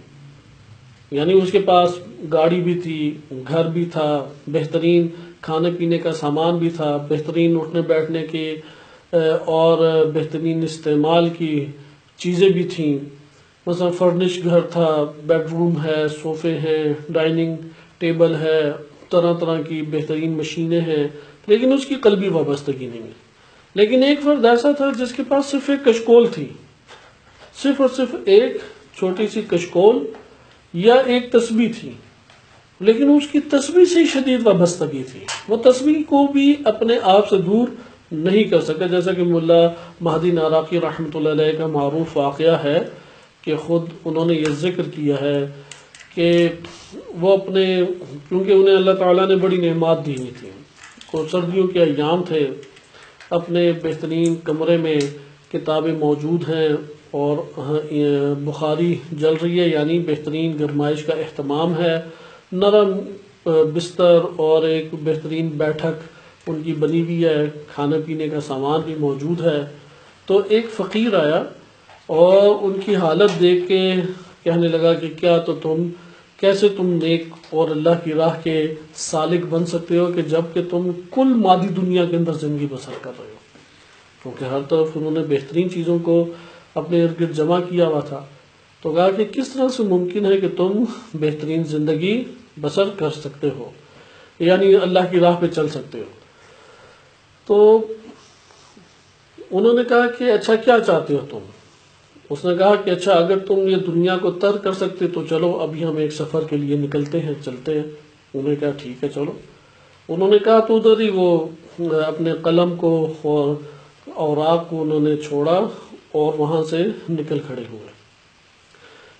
یعنی اس کے پاس گاڑی بھی تھی، گھر بھی تھا، بہترین کھانے پینے کا سامان بھی تھا، بہترین اٹھنے بیٹھنے کے اور بہترین استعمال کی چیزیں بھی تھیں، مثلا فرنش گھر تھا، بیڈ روم ہے، صوفے ہیں، ڈائننگ ٹیبل ہے، طرح طرح کی بہترین مشینیں ہیں، لیکن اس کی قلبی وابستگی نہیں ہے. لیکن ایک فرد ایسا تھا جس کے پاس صرف ایک کشکول تھی، صرف اور صرف ایک چھوٹی سی کشکول یا ایک تسبیح تھی، لیکن اس کی تسبیح سے شدید وابستگی تھی. وہ تسبیح کو بھی اپنے آپ سے دور نہیں کر سکا، جیسا کہ ملا مہدی ناراقی رحمۃ اللہ علیہ کا معروف واقعہ ہے کہ خود انہوں نے یہ ذکر کیا ہے کہ وہ اپنے، کیونکہ انہیں اللہ تعالیٰ نے بڑی نعمات دی ہوئی تھی، کو سردیوں کے ایام تھے، اپنے بہترین کمرے میں کتابیں موجود ہیں اور بخاری جل رہی ہے، یعنی بہترین گرمائش کا اہتمام ہے، نرم بستر اور ایک بہترین بیٹھک ان کی بنی ہوئی ہے، کھانے پینے کا سامان بھی موجود ہے. تو ایک فقیر آیا اور ان کی حالت دیکھ کے کہنے لگا کہ کیسے تم نیک اور اللہ کی راہ کے سالک بن سکتے ہو کہ جب کہ تم کل مادی دنیا کے اندر زندگی بسر کر رہے ہو. کیونکہ ہر طرف انہوں نے بہترین چیزوں کو اپنے ارد گرد جمع کیا ہوا تھا. تو کہا کہ کس طرح سے ممکن ہے کہ تم بہترین زندگی بسر کر سکتے ہو، یعنی اللہ کی راہ پہ چل سکتے ہو. تو انہوں نے کہا کہ اچھا کیا چاہتے ہو تم؟ اس نے کہا کہ اچھا اگر تم یہ دنیا کو ترک کر سکتے تو چلو ابھی ہم ایک سفر کے لیے نکلتے ہیں، چلتے ہیں. انہوں نے کہا ٹھیک ہے چلو. انہوں نے کہا تو ادھر ہی وہ اپنے قلم کو اور اوراق کو انہوں نے چھوڑا اور وہاں سے نکل کھڑے ہوئے.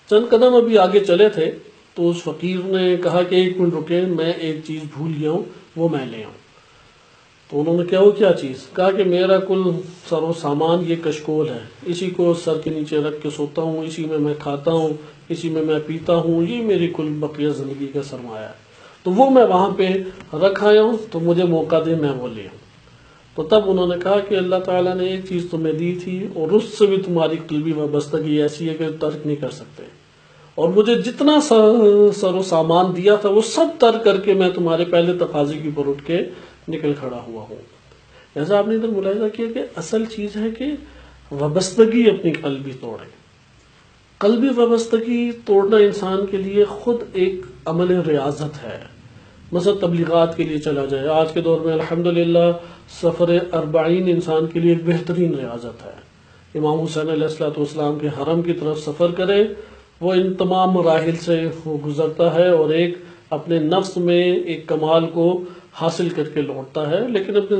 چند قدم ابھی آگے چلے تھے تو اس فقیر نے کہا کہ ایک منٹ رکے، میں ایک چیز بھول گیا ہوں، وہ میں لے آؤں. تو انہوں نے کہا وہ کیا چیز؟ کہا کہ میرا کل سر و سامان یہ کشکول ہے، اسی کو سر کے نیچے رکھ کے سوتا ہوں، اسی میں کھاتا ہوں، اسی میں پیتا ہوں، یہ میری کل بقیہ زندگی کا سرمایہ ہے. تو وہ میں وہاں پہ رکھ آیا ہوں، تو مجھے موقع دے میں وہ لے آؤں. تو تب انہوں نے کہا کہ اللہ تعالیٰ نے ایک چیز تمہیں دی تھی اور اس سے بھی تمہاری قلبی وابستگی ایسی ہے کہ ترک نہیں کر سکتے، اور مجھے جتنا سر و سامان دیا تھا وہ سب ترک کر کے میں تمہارے پہلے تقاضے کی پر اٹھ کے نکل کھڑا ہوا ہوں. ایسا آپ نے ادھر ملاحظہ کیا کہ اصل چیز ہے کہ وابستگی اپنی قلبی توڑے. قلبی وابستگی توڑنا انسان کے لیے خود ایک عمل ریاضت ہے. مثلا تبلیغات کے لیے چلا جائے، آج کے دور میں الحمدللہ سفر 40 انسان کے لیے ایک بہترین ریاضت ہے. امام حسین علیہ السلام کے حرم کی طرف سفر کرے، وہ ان تمام مراحل سے وہ گزرتا ہے اور ایک اپنے نفس میں ایک کمال کو حاصل کر کے لوٹتا ہے. لیکن اپنے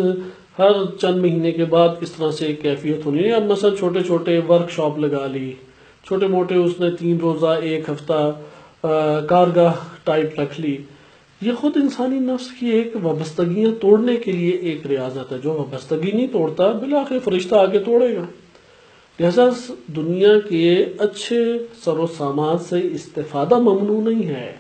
ہر چند مہینے کے بعد اس طرح سے ایک کیفیت ہونی ہے. اب مثلا چھوٹے چھوٹے ورک شاپ لگا لی، چھوٹے موٹے اس نے 3 روزہ 1 ہفتہ کارگاہ ٹائپ رکھ لی. یہ خود انسانی نفس کی ایک وابستگیاں توڑنے کے لیے ایک ریاضت ہے. جو وابستگی نہیں توڑتا بالآخر فرشتہ آگے توڑے گا. لہذا دنیا کے اچھے سر و سامان سے استفادہ ممنوع نہیں ہے.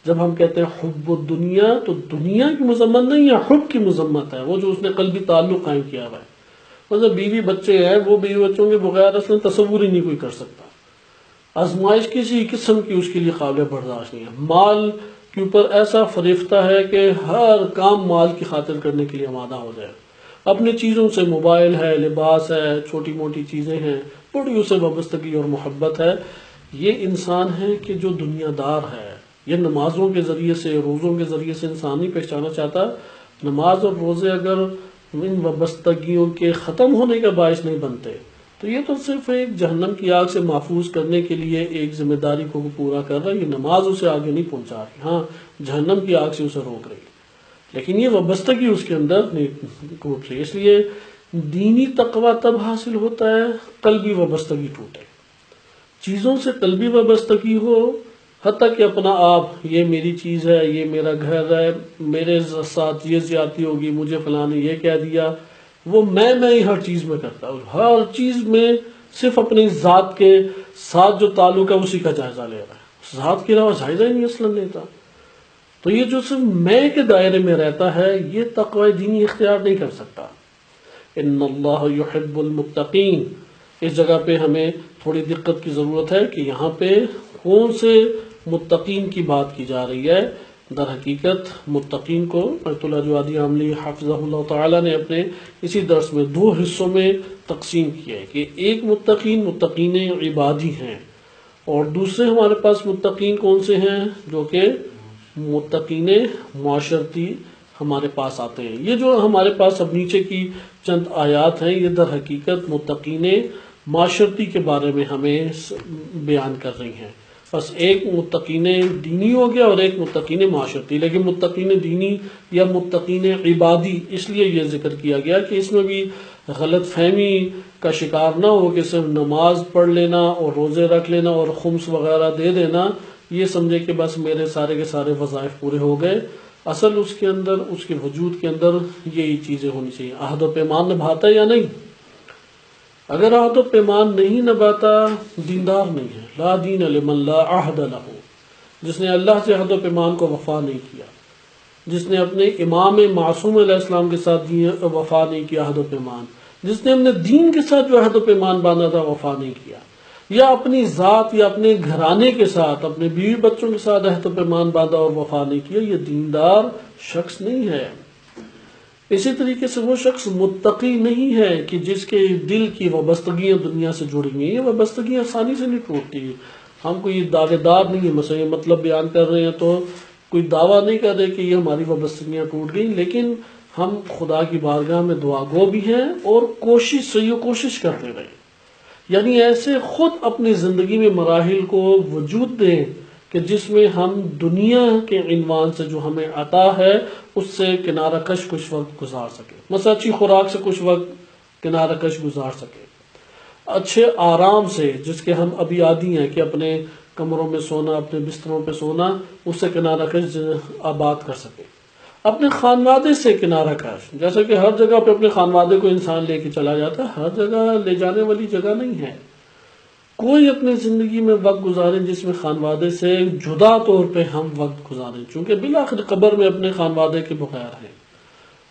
جب ہم کہتے ہیں حب الدنیا تو دنیا کی مذمت نہیں ہے، حب کی مذمت ہے، وہ جو اس نے قلبی تعلق قائم کیا ہوا ہے. مطلب بیوی بچے ہیں، وہ بیوی بچوں کے بغیر اصلا تصور ہی نہیں کوئی کر سکتا. آزمائش کسی قسم کی اس کے لیے قابل برداشت نہیں ہے. مال کے اوپر ایسا فریفتہ ہے کہ ہر کام مال کی خاطر کرنے کے لیے آمادہ ہو جائے. اپنی چیزوں سے، موبائل ہے، لباس ہے، چھوٹی موٹی چیزیں ہیں، بڑی اسے وابستگی اور محبت ہے. یہ انسان ہے کہ جو دنیا دار ہے. یہ نمازوں کے ذریعے سے، روزوں کے ذریعے سے انسان نہیں پہچانا چاہتا. نماز اور روزے اگر ان وابستگیوں کے ختم ہونے کا باعث نہیں بنتے تو یہ تو صرف ایک جہنم کی آگ سے محفوظ کرنے کے لیے ایک ذمہ داری کو پورا کر رہا ہے. یہ نماز اسے آگے نہیں پہنچا رہی، ہاں جہنم کی آگ سے اسے روک رہی، لیکن یہ وابستگی اس کے اندر نہیں ٹوٹ رہی. اس لیے دینی تقویٰ تب حاصل ہوتا ہے قلبی وابستگی ٹوٹے. چیزوں سے قلبی وابستگی ہو، حتیٰ کہ اپنا آپ، یہ میری چیز ہے، یہ میرا گھر ہے، میرے ساتھ یہ زیادتی ہوگی، مجھے فلاں نے یہ کہہ دیا، وہ میں ہی ہر چیز میں کرتا ہوں. ہر چیز میں صرف اپنی ذات کے ساتھ جو تعلق ہے اسی کا جائزہ لے رہا ہے، ذات کے علاوہ جائزہ ہی نہیں اصلاً لیتا. تو یہ جو صرف میں کے دائرے میں رہتا ہے یہ تقوی دینی اختیار نہیں کر سکتا. ان اللہ یحب المتقین، اس جگہ پہ ہمیں تھوڑی دقت کی ضرورت ہے کہ یہاں پہ کون سے متقین کی بات کی جا رہی ہے. در حقیقت متقین کو بیت اللہ جوادی عاملی حافظہ اللہ تعالیٰ نے اپنے اسی درس میں 2 حصوں میں تقسیم کیا ہے کہ ایک متقین عبادی ہیں، اور دوسرے ہمارے پاس متقین کون سے ہیں جو کہ متقین معاشرتی ہمارے پاس آتے ہیں. یہ جو ہمارے پاس اب نیچے کی چند آیات ہیں یہ در حقیقت متقین معاشرتی کے بارے میں ہمیں بیان کر رہی ہیں. بس ایک متقین دینی ہو گیا اور ایک متقین معاشرتی. لیکن متقین دینی یا متقین عبادی اس لیے یہ ذکر کیا گیا کہ اس میں بھی غلط فہمی کا شکار نہ ہو کہ صرف نماز پڑھ لینا اور روزے رکھ لینا اور خمس وغیرہ دے دینا یہ سمجھے کہ بس میرے سارے کے سارے وظائف پورے ہو گئے. اصل اس کے اندر، اس کے وجود کے اندر یہی چیزیں ہونی چاہیے. عہد و پیمان نبھاتا ہے یا نہیں؟ اگر عہد و پیمان نہیں نبھاتا دیندار نہیں ہے. لا دین لمن لا عہد لہ، جس نے اللہ سے عہد و پیمان کو وفا نہیں کیا، جس نے اپنے امام معصوم علیہ السلام کے ساتھ وفا نہیں کیا عہد و پیمان، جس نے اپنے دین کے ساتھ جو عہد و پیمان باندھا تھا وفا نہیں کیا، یا اپنی ذات یا اپنے گھرانے کے ساتھ اپنے بیوی بچوں کے ساتھ عہد و پیمان باندھا اور وفا نہیں کیا، یہ دیندار شخص نہیں ہے. اسی طریقے سے وہ شخص متقی نہیں ہے کہ جس کے دل کی وابستگیاں دنیا سے جڑی ہوئی ہیں. یہ وابستگیاں آسانی سے نہیں ٹوٹتی. ہم کوئی دعوے دار نہیں ہیں، مثلا یہ مطلب بیان کر رہے ہیں تو کوئی دعویٰ نہیں کر رہے کہ یہ ہماری وابستگیاں ٹوٹ گئیں، لیکن ہم خدا کی بارگاہ میں دعا گو بھی ہیں اور کوشش کرتے رہے. یعنی ایسے خود اپنی زندگی میں مراحل کو وجود دیں کہ جس میں ہم دنیا کے عنوان سے جو ہمیں عطا ہے اس سے کنارہ کش کچھ وقت گزار سکے. مثلا اچھی خوراک سے کچھ وقت کنارہ کش گزار سکے، اچھے آرام سے جس کے ہم ابھی عادی ہیں کہ اپنے کمروں میں سونا، اپنے بستروں پہ سونا، اس سے کنارہ کش آباد کر سکے. اپنے خانوادے سے کنارہ کش، جیسا کہ ہر جگہ پہ اپنے خانوادے کو انسان لے کے چلا جاتا ہے، ہر جگہ لے جانے والی جگہ نہیں ہے. کوئی اپنی زندگی میں وقت گزارے جس میں خانوادے سے جدا طور پہ ہم وقت گزاریں، چونکہ بالآخر قبر میں اپنے خانوادے کے بغیر ہیں.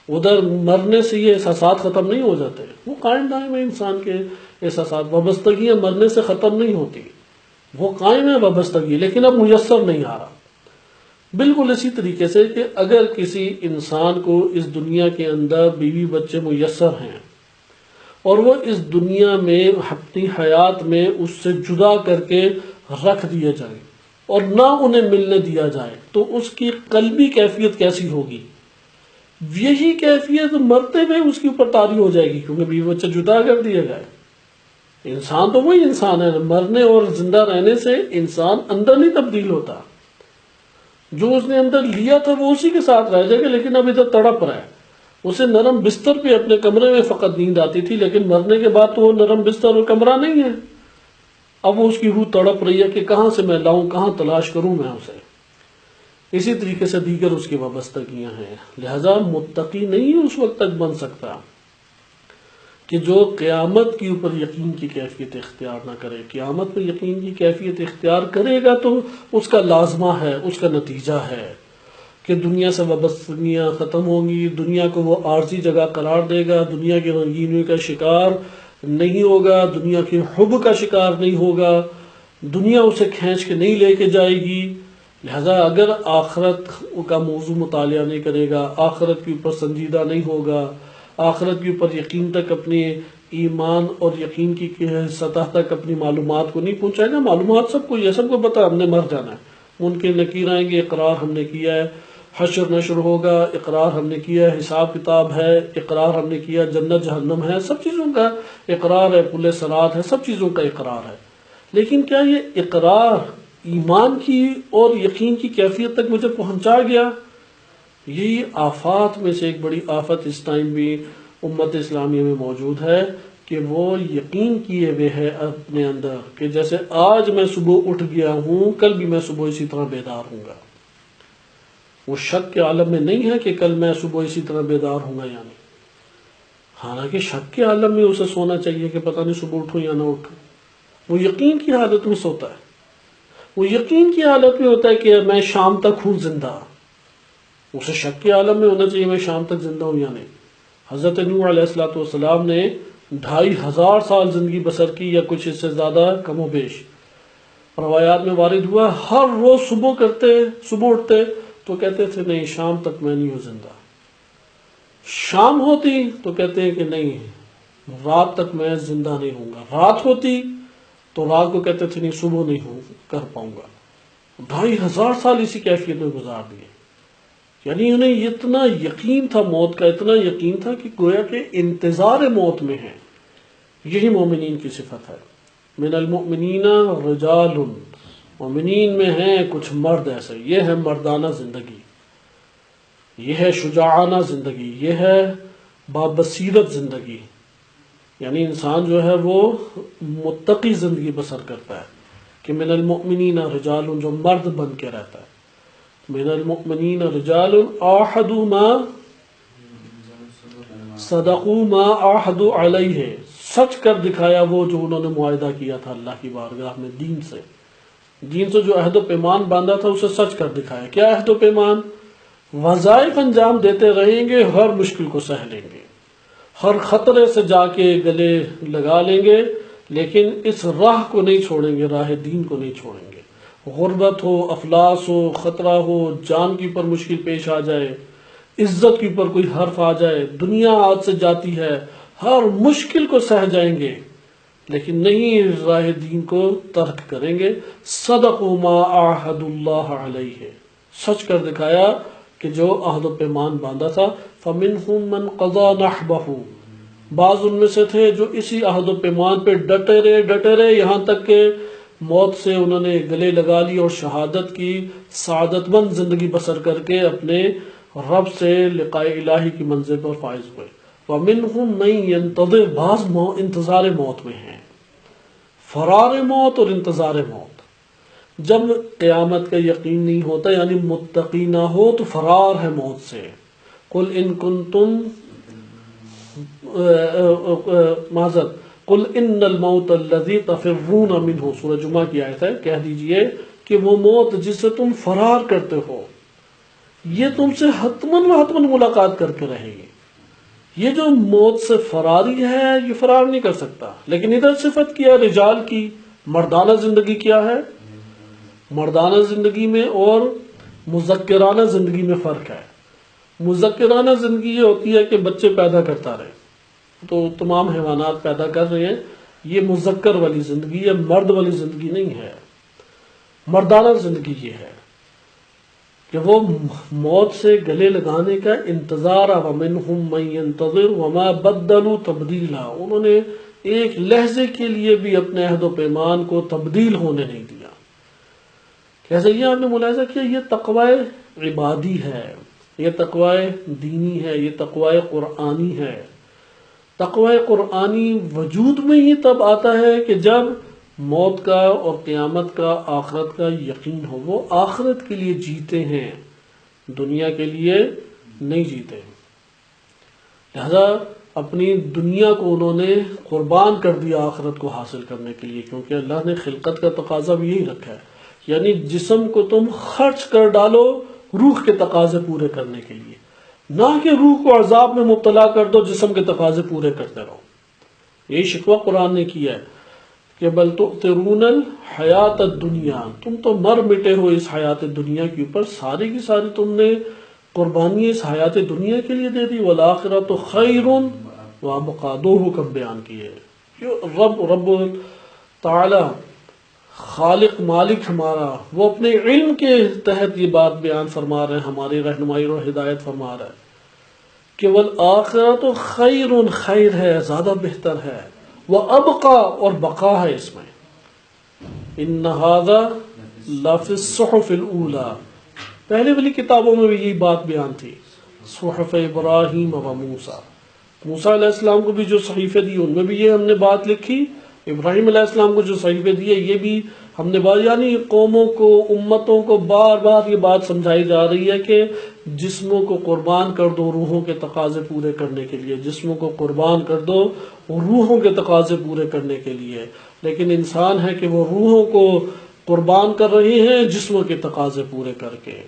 ادھر مرنے سے یہ احساسات ختم نہیں ہو جاتے، وہ قائم دائم ہے. انسان کے احساسات، وابستگیاں مرنے سے ختم نہیں ہوتی، وہ قائم ہے وابستگی، لیکن اب میسر نہیں آ رہا. بالکل اسی طریقے سے کہ اگر کسی انسان کو اس دنیا کے اندر بیوی بچے میسر ہیں اور وہ اس دنیا میں اپنی حیات میں اس سے جدا کر کے رکھ دیا جائے اور نہ انہیں ملنے دیا جائے تو اس کی قلبی کیفیت کیسی ہوگی؟ یہی کیفیت مرتے ہوئے اس کے اوپر طاری ہو جائے گی، کیونکہ بیوی بچے جدا کر دیا گئے. انسان تو وہی انسان ہے، مرنے اور زندہ رہنے سے انسان اندر نہیں تبدیل ہوتا. جو اس نے اندر لیا تھا وہ اسی کے ساتھ رہ جائے گا، لیکن اب ادھر تڑپ رہا ہے. اسے نرم بستر پہ اپنے کمرے میں فقط نیند آتی تھی، لیکن مرنے کے بعد تو وہ نرم بستر اور کمرہ نہیں ہے. اب وہ اس کی روح تڑپ رہی ہے کہ کہاں سے میں لاؤں، کہاں تلاش کروں میں اسے. اسی طریقے سے دیگر اس کی وابستگیاں ہیں. لہذا متقی نہیں اس وقت تک بن سکتا کہ جو قیامت کے اوپر یقین کی کیفیت اختیار نہ کرے. قیامت میں یقین کی کیفیت اختیار کرے گا تو اس کا لازمہ ہے، اس کا نتیجہ ہے کہ دنیا سے وابستگیاں ختم ہوں گی، دنیا کو وہ عارضی جگہ قرار دے گا، دنیا کی رنگینیوں کا شکار نہیں ہوگا، دنیا کے حب کا شکار نہیں ہوگا، دنیا اسے کھینچ کے نہیں لے کے جائے گی. لہذا اگر آخرت کا موضوع مطالعہ نہیں کرے گا، آخرت کے اوپر سنجیدہ نہیں ہوگا، آخرت کے اوپر یقین تک اپنے ایمان اور یقین کی سطح تک اپنی معلومات کو نہیں پہنچائے گا. معلومات سب کو، یہ سب کو پتا ہم نے مر جانا ہے، ان کے نکیر آئیں گے، اقرار ہم نے کیا ہے، حشر نشر ہوگا، اقرار ہم نے کیا ہے، حساب کتاب ہے، اقرار ہم نے کیا، جنت جہنم ہے، سب چیزوں کا اقرار ہے، پل صراط ہے، سب چیزوں کا اقرار ہے. لیکن کیا یہ اقرار ایمان کی اور یقین کی کیفیت تک مجھے پہنچا گیا؟ یہی آفات میں سے ایک بڑی آفت اس ٹائم بھی امت اسلامیہ میں موجود ہے کہ وہ یقین کیے ہوئے ہے اپنے اندر کہ جیسے آج میں صبح اٹھ گیا ہوں کل بھی میں صبح اسی طرح بیدار ہوں گا. وہ شک کے عالم میں نہیں ہے کہ کل میں صبح اسی طرح بیدار ہوں گا یا نہیں. حالانکہ شک کے عالم میں اسے سونا چاہیے کہ پتہ نہیں صبح اٹھوں یا نہ اٹھوں. وہ یقین کی حالت میں سوتا ہے، وہ یقین کی حالت میں ہوتا ہے کہ میں شام تک ہوں زندہ، اسے شک کے عالم میں ہونا چاہیے میں شام تک زندہ ہوں یا نہیں۔ حضرت نوح علیہ السلام نے 2500 سال زندگی بسر کی یا کچھ اس سے زیادہ کم و بیش، روایات میں وارد ہوا ہر روز صبح اٹھتے تو کہتے تھے نہیں شام تک میں نہیں ہوں زندہ، شام ہوتی تو کہتے ہیں کہ نہیں رات تک میں زندہ نہیں ہوں گا، رات ہوتی تو رات کو کہتے تھے نہیں صبح نہیں کر پاؤں گا۔ 2500 سال اسی کیفیت میں گزار دیے، یعنی انہیں اتنا یقین تھا موت کا، اتنا یقین تھا کہ گویا کہ انتظار موت میں ہے۔ یہی مومنین کی صفت ہے، من المؤمنین رجال، مومنین میں ہیں کچھ مرد ایسے، یہ ہے مردانہ زندگی، یہ ہے شجاعانہ زندگی، یہ ہے بابصیرت زندگی، یعنی انسان جو ہے وہ متقی زندگی بسر کرتا ہے کہ من المؤمنین رجال، جو مرد بن کے رہتا ہے، من المؤمنین رجال عاہدوا ما صدقوا ما عاہدوا علیہ، سچ کر دکھایا وہ جو انہوں نے معاہدہ کیا تھا اللہ کی بارگاہ میں دین سے جو عہد و پیمان باندھا تھا اسے سچ کر دکھایا۔ کیا عہد و پیمان؟ وظائف انجام دیتے رہیں گے، ہر مشکل کو سہ لیں گے، ہر خطرے سے جا کے گلے لگا لیں گے، لیکن اس راہ کو نہیں چھوڑیں گے، راہ دین کو نہیں چھوڑیں گے۔ غربت ہو، افلاس ہو، خطرہ ہو، جان کے اوپر مشکل پیش آ جائے، عزت کے اوپر کوئی حرف آ جائے، دنیا ہاتھ سے جاتی ہے، ہر مشکل کو سہ جائیں گے، لیکن نہیں راہ دین کو ترک کریں گے۔ صدقوا ما عاہدوا اللہ علیہ، سچ کر دکھایا کہ جو عہد و پیمان باندھا تھا۔ فمنہم من قضی نحبہ، بعض ان میں سے تھے جو اسی عہد و پیمان پہ ڈٹے رہے یہاں تک کہ موت سے انہوں نے گلے لگا لی اور شہادت کی سعادت مند زندگی بسر کر کے اپنے رب سے لقاء الہی کی منزل پر فائز ہوئے۔ وَمِنْهُمْ مَن يَنْتَظِرُ، بعض انتظار موت میں ہیں، فرار موت اور انتظار موت۔ جب قیامت کا یقین نہیں ہوتا یعنی متقی نہ ہو تو فرار ہے موت سے۔ قُلْ إِن كُنْتُمْ معذرت قُلْ إِنَّ الْمَوْتَ الَّذِي تَفِرُّونَ مِنْهُ، سورہ جمعہ کی آیت ہے، کہہ دیجئے کہ وہ موت جس سے تم فرار کرتے ہو یہ تم سے حتماً و حتماً ملاقات کر کے رہے گی۔ یہ جو موت سے فراری ہے یہ فرار نہیں کر سکتا، لیکن ادھر صفت کیا رجال کی، مردانہ زندگی کیا ہے؟ مردانہ زندگی میں اور مذکرانہ زندگی میں فرق ہے۔ مذکرانہ زندگی یہ ہوتی ہے کہ بچے پیدا کرتا رہے، تو تمام حیوانات پیدا کر رہے ہیں، یہ مذکر والی زندگی ہے، مرد والی زندگی نہیں ہے۔ مردانہ زندگی یہ ہے کہ وہ موت سے گلے لگانے کا انتظار، وَمِنْهُمْ مَن يَنْتَظِرُ وَمَا بَدَّلُوا تَبْدِيلًا، انہوں نے ایک لحظے کے لیے بھی اپنے عہد و پیمان کو تبدیل ہونے نہیں دیا۔ جیسے یہ آپ نے ملاحظہ کیا، یہ تقوی عبادی ہے، یہ تقوی دینی ہے، یہ تقوی قرآنی ہے۔ تقوی قرآنی وجود میں ہی تب آتا ہے کہ جب موت کا اور قیامت کا، آخرت کا یقین ہو۔ وہ آخرت کے لیے جیتے ہیں، دنیا کے لیے نہیں جیتے، لہذا اپنی دنیا کو انہوں نے قربان کر دیا آخرت کو حاصل کرنے کے لیے، کیونکہ اللہ نے خلقت کا تقاضا بھی یہی رکھا ہے، یعنی جسم کو تم خرچ کر ڈالو روح کے تقاضے پورے کرنے کے لیے، نہ کہ روح کو عذاب میں مبتلا کر دو جسم کے تقاضے پورے کرتے رہو۔ یہی شکوہ قرآن نے کیا ہے کہ بل تؤثرون الحیات الدنیا، تم تو مر مٹے ہو اس حیات دنیا کے اوپر، ساری کی ساری تم نے قربانی اس حیات دنیا کے لیے دے دی، والآخرۃ خیر وابقیٰ، دو حکم بیان کیے۔ رب تعالی خالق مالک ہمارا، وہ اپنے علم کے تحت یہ بات بیان فرما رہے ہیں، ہماری رہنمائی اور ہدایت فرما رہا ہے کہ والآخرۃ خیر، خیر ہے، زیادہ بہتر ہے، وابقیٰ، اور بقا ہے اس میں۔ ان ھذا لفی الصحف الاولی، پہلے والی کتابوں میں بھی یہی بات بیان تھی، صحف ابراہیم و موسیٰ، موسیٰ علیہ السلام کو بھی جو صحیفے دی ان میں بھی یہ ہم نے بات لکھی، ابراہیم علیہ السلام کو جو صحیفے دیے یہ بھی ہم نے بات، یعنی قوموں کو، امتوں کو بار بار یہ بات سمجھائی جا رہی ہے کہ جسموں کو قربان کر دو روحوں کے تقاضے پورے کرنے کے لیے، جسموں کو قربان کر دو روحوں کے تقاضے پورے کرنے کے لیے، لیکن انسان ہے کہ وہ روحوں کو قربان کر رہی ہیں جسموں کے تقاضے پورے کر کے.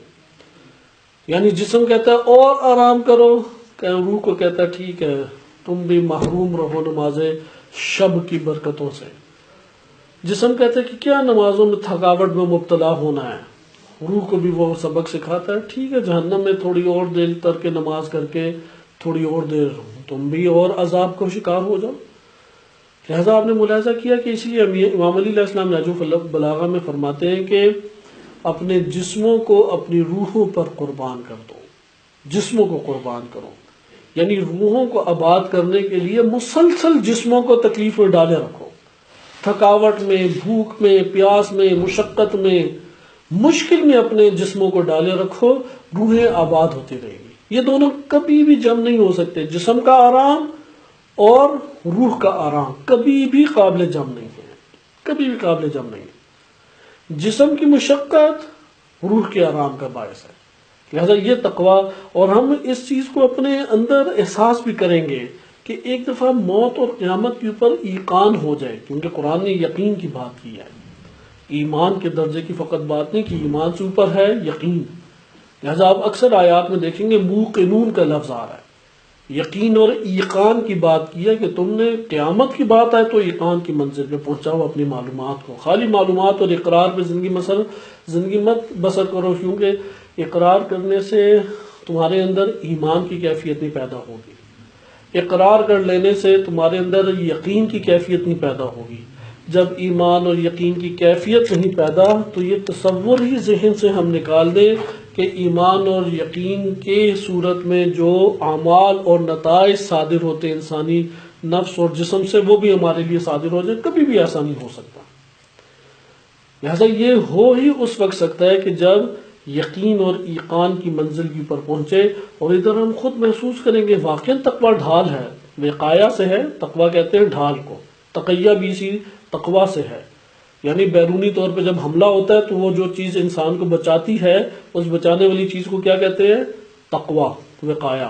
یعنی جسم کہتا ہے اور آرام کرو، کہ روح کو کہتا ہے ٹھیک ہے تم بھی محروم رہو نماز شب کی برکتوں سے. جسم کہتا ہے کہ کیا نمازوں میں تھکاوٹ میں مبتلا ہونا ہے، روح کو بھی وہ سبق سکھاتا ہے ٹھیک ہے جہنم میں تھوڑی اور دیر تر کے نماز کر کے تھوڑی اور دیر تم بھی اور عذاب کو شکار ہو جاؤ. لہذا آپ نے ملاحظہ کیا کہ اسی لیے امام علی علیہ السلام نہج البلاغہ میں فرماتے ہیں کہ اپنے جسموں کو اپنی روحوں پر قربان کر دو، جسموں کو قربان کرو. یعنی روحوں کو آباد کرنے کے لیے مسلسل جسموں کو تکلیف میں ڈالے رکھو، تھکاوٹ میں، بھوک میں، پیاس میں، مشقت میں، مشکل میں اپنے جسموں کو ڈالے رکھو، روحیں آباد ہوتی رہیں گی. یہ دونوں کبھی بھی جمع نہیں ہو سکتے، جسم کا آرام اور روح کا آرام کبھی بھی قابل جمع نہیں ہے، کبھی بھی قابل جمع نہیں ہے. جسم کی مشقت روح کے آرام کا باعث ہے. لہذا یہ تقوی، اور ہم اس چیز کو اپنے اندر احساس بھی کریں گے کہ ایک دفعہ موت اور قیامت کے اوپر ایقان ہو جائے، کیونکہ قرآن نے یقین کی بات کی ہے، ایمان کے درجے کی فقط بات نہیں کہ ایمان سے اوپر ہے یقین. لہذا آپ اکثر آیات میں دیکھیں گے موقنون کا لفظ آ رہا ہے، یقین اور ایقان کی بات کی ہے کہ تم نے قیامت کی بات آئے تو ایقان کی منزل پہ پہنچاؤ اپنی معلومات کو. خالی معلومات اور اقرار پہ زندگی مت بسر کرو، کیونکہ اقرار کرنے سے تمہارے اندر ایمان کی کیفیت نہیں پیدا ہوگی، اقرار کر لینے سے تمہارے اندر یقین کی کیفیت نہیں پیدا ہوگی. جب ایمان اور یقین کی کیفیت نہیں پیدا تو یہ تصور ہی ذہن سے ہم نکال دیں کہ ایمان اور یقین کے صورت میں جو اعمال اور نتائج صادر ہوتے ہیں انسانی نفس اور جسم سے، وہ بھی ہمارے لیے صادر ہو جائے، کبھی بھی ایسا نہیں ہو سکتا. لہذا یہ ہو ہی اس وقت سکتا ہے کہ جب یقین اور ایقان کی منزل کے اوپر پہنچے، اور ادھر ہم خود محسوس کریں گے واقعاً تقوی ڈھال ہے، وقایا سے ہے. تقوی کہتے ہیں ڈھال کو، تقیہ بھی اسی تقوی سے ہے. یعنی بیرونی طور پہ جب حملہ ہوتا ہے تو وہ جو چیز انسان کو بچاتی ہے، اس بچانے والی چیز کو کیا کہتے ہیں؟ تقوی، وقایا.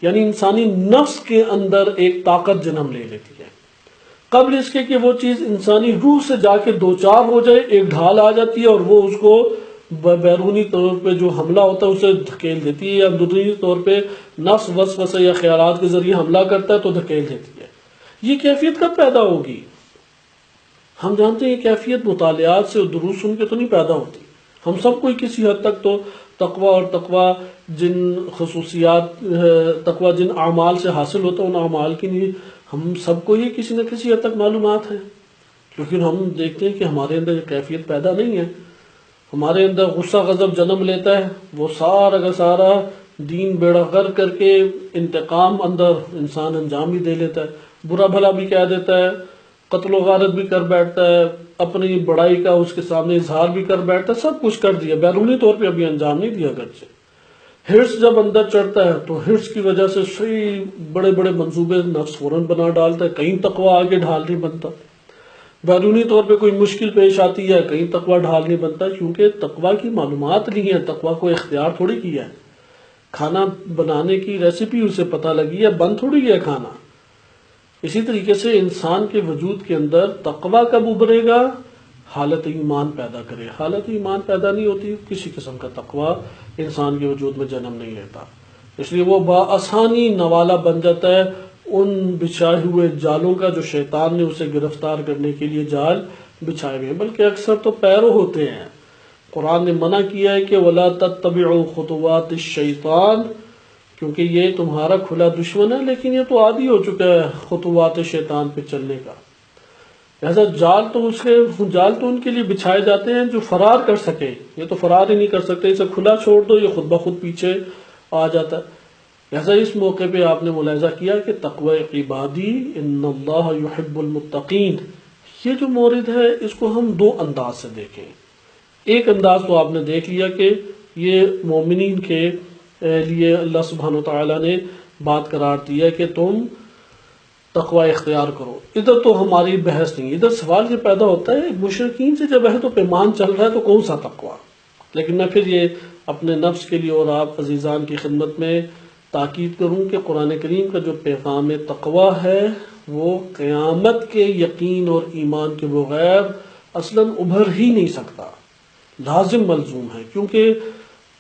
یعنی انسانی نفس کے اندر ایک طاقت جنم لے لیتی ہے، قبل اس کے کہ وہ چیز انسانی روح سے جا کے دوچار ہو جائے ایک ڈھال آ جاتی ہے اور وہ اس کو بیرونی طور پہ جو حملہ ہوتا ہے اسے دھکیل دیتی ہے، یا اندرونی طور پہ نفس وسوسہ یا خیالات کے ذریعے حملہ کرتا ہے تو دھکیل دیتی ہے. یہ کیفیت کب پیدا ہوگی؟ ہم جانتے ہیں یہ کیفیت مطالعات سے اور دروس سن کے تو نہیں پیدا ہوتی. ہم سب کو کسی حد تک تو تقوی اور تقوی جن خصوصیات، تقوی جن اعمال سے حاصل ہوتا ہے ان اعمال کی نہیں، ہم سب کو یہ کسی نہ کسی حد تک معلومات ہیں، لیکن ہم دیکھتے ہیں کہ ہمارے اندر یہ کیفیت پیدا نہیں ہے. ہمارے اندر غصہ غضب جنم لیتا ہے، وہ سارا کا سارا دین بیڑا غرق کر کے انتقام اندر انسان انجام بھی دے لیتا ہے، برا بھلا بھی کہہ دیتا ہے، قتل و غارت بھی کر بیٹھتا ہے، اپنی بڑائی کا اس کے سامنے اظہار بھی کر بیٹھتا ہے، سب کچھ کر دیا، بیرونی طور پہ ابھی انجام نہیں دیا گرچہ. ہرس جب اندر چڑھتا ہے تو ہرس کی وجہ سے صحیح بڑے بڑے منصوبے نفس فوراً بنا ڈالتا ہے، کہیں تقوی آگے ڈھال نہیں بنتا. بیرونی طور پہ کوئی مشکل پیش آتی ہے، کہیں تقوی ڈھال نہیں بنتا، کیونکہ تقوی کی معلومات نہیں ہے. تقوی کو اختیار تھوڑی کیا ہے، کھانا بنانے کی ریسیپی اسے پتہ لگی ہے، بن تھوڑی گیا کھانا. اسی طریقے سے انسان کے وجود کے اندر تقوی کب ابھرے گا؟ حالت ایمان پیدا کرے. حالت ایمان پیدا نہیں ہوتی، کسی قسم کا تقوی انسان کے وجود میں جنم نہیں لیتا. اس لیے وہ بآسانی نوالا بن جاتا ہے ان بچھائے ہوئے جالوں کا جو شیطان نے اسے گرفتار کرنے کے لیے جال بچھائے ہوئے ہیں. بلکہ اکثر تو پیروں ہوتے ہیں. قرآن نے منع کیا ہے کہ وَلَا تَتَّبِعُوا خُطُوَاتِ الشَّيْطَانِ، کیونکہ یہ تمہارا کھلا دشمن ہے، لیکن یہ تو عادی ہو چکا ہے خطوات شیطان پہ چلنے کا. لہذا جال تو ان کے لیے بچھائے جاتے ہیں جو فرار کر سکے. یہ تو فرار ہی نہیں کر سکتے، اسے کھلا چھوڑ دو یہ خود بخود پیچھے آ جاتا ہے. لہذا اس موقع پہ آپ نے ملاحظہ کیا کہ تقوی عبادی ان اللہ یحب المتقین، یہ جو مورد ہے اس کو ہم دو انداز سے دیکھیں. ایک انداز تو آپ نے دیکھ لیا کہ یہ مومنین کے لیے اللہ سبحانہ وتعالی نے بات قرار دیا کہ تم تقوی اختیار کرو. ادھر تو ہماری بحث نہیں، ادھر سوال یہ پیدا ہوتا ہے مشرکین سے جب عہد و پیمان چل رہا ہے تو کون سا تقوی. لیکن میں پھر یہ اپنے نفس کے لیے اور آپ عزیزان کی خدمت میں تاکید کروں کہ قرآن کریم کا جو پیغام تقوی ہے وہ قیامت کے یقین اور ایمان کے بغیر اصلاً ابھر ہی نہیں سکتا، لازم ملزوم ہے، کیونکہ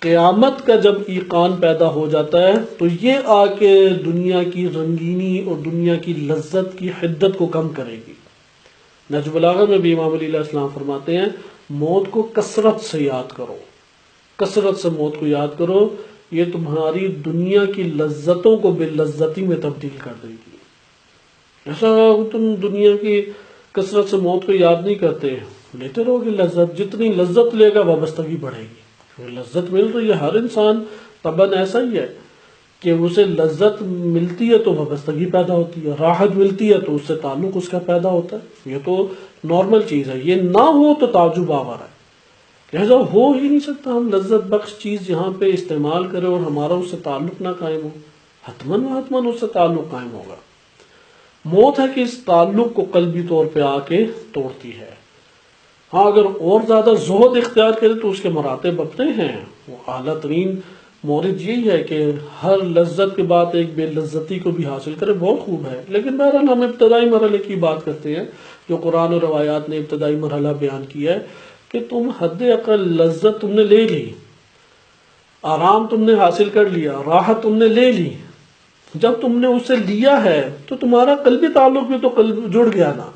قیامت کا جب ایقان پیدا ہو جاتا ہے تو یہ آ کے دنیا کی رنگینی اور دنیا کی لذت کی حدت کو کم کرے گی۔ نہج البلاغہ میں بھی امام علی علیہ السلام فرماتے ہیں موت کو کثرت سے یاد کرو، کثرت سے موت کو یاد کرو، یہ تمہاری دنیا کی لذتوں کو بے لذتی میں تبدیل کر دے گی۔ ایسا تم دنیا کی کثرت سے موت کو یاد نہیں کرتے، لیتے رہو گے لذت، جتنی لذت لے گا وابستگی بڑھے گی۔ لذت مل رہی ہے، ہر انسان طبعاً ایسا ہی ہے کہ اسے لذت ملتی ہے تو وابستگی پیدا ہوتی ہے، راحت ملتی ہے تو اس سے تعلق اس کا پیدا ہوتا ہے، یہ تو نارمل چیز ہے، یہ نہ ہو تو تعجب آور ہے، لہذا ہو ہی نہیں سکتا ہم لذت بخش چیز یہاں پہ استعمال کریں اور ہمارا اس سے تعلق نہ قائم ہو، حتماً و حتماً اس سے تعلق قائم ہوگا۔ موت ہے کہ اس تعلق کو قلبی طور پہ آ کے توڑتی ہے۔ ہاں اگر اور زیادہ زہد اختیار کرے تو اس کے مراتب اپنے ہیں، وہ اعلیٰ ترین مورد یہی ہے کہ ہر لذت کے بعد ایک بے لذتی کو بھی حاصل کرے، بہت خوب ہے، لیکن بہرحال ہم ابتدائی مرحلے کی بات کرتے ہیں جو قرآن و روایات نے ابتدائی مرحلہ بیان کیا ہے کہ تم حد اقل لذت تم نے لے لی، آرام تم نے حاصل کر لیا، راحت تم نے لے لی، جب تم نے اسے لیا ہے تو تمہارا قلبی تعلق بھی تو قلب جڑ گیا نا،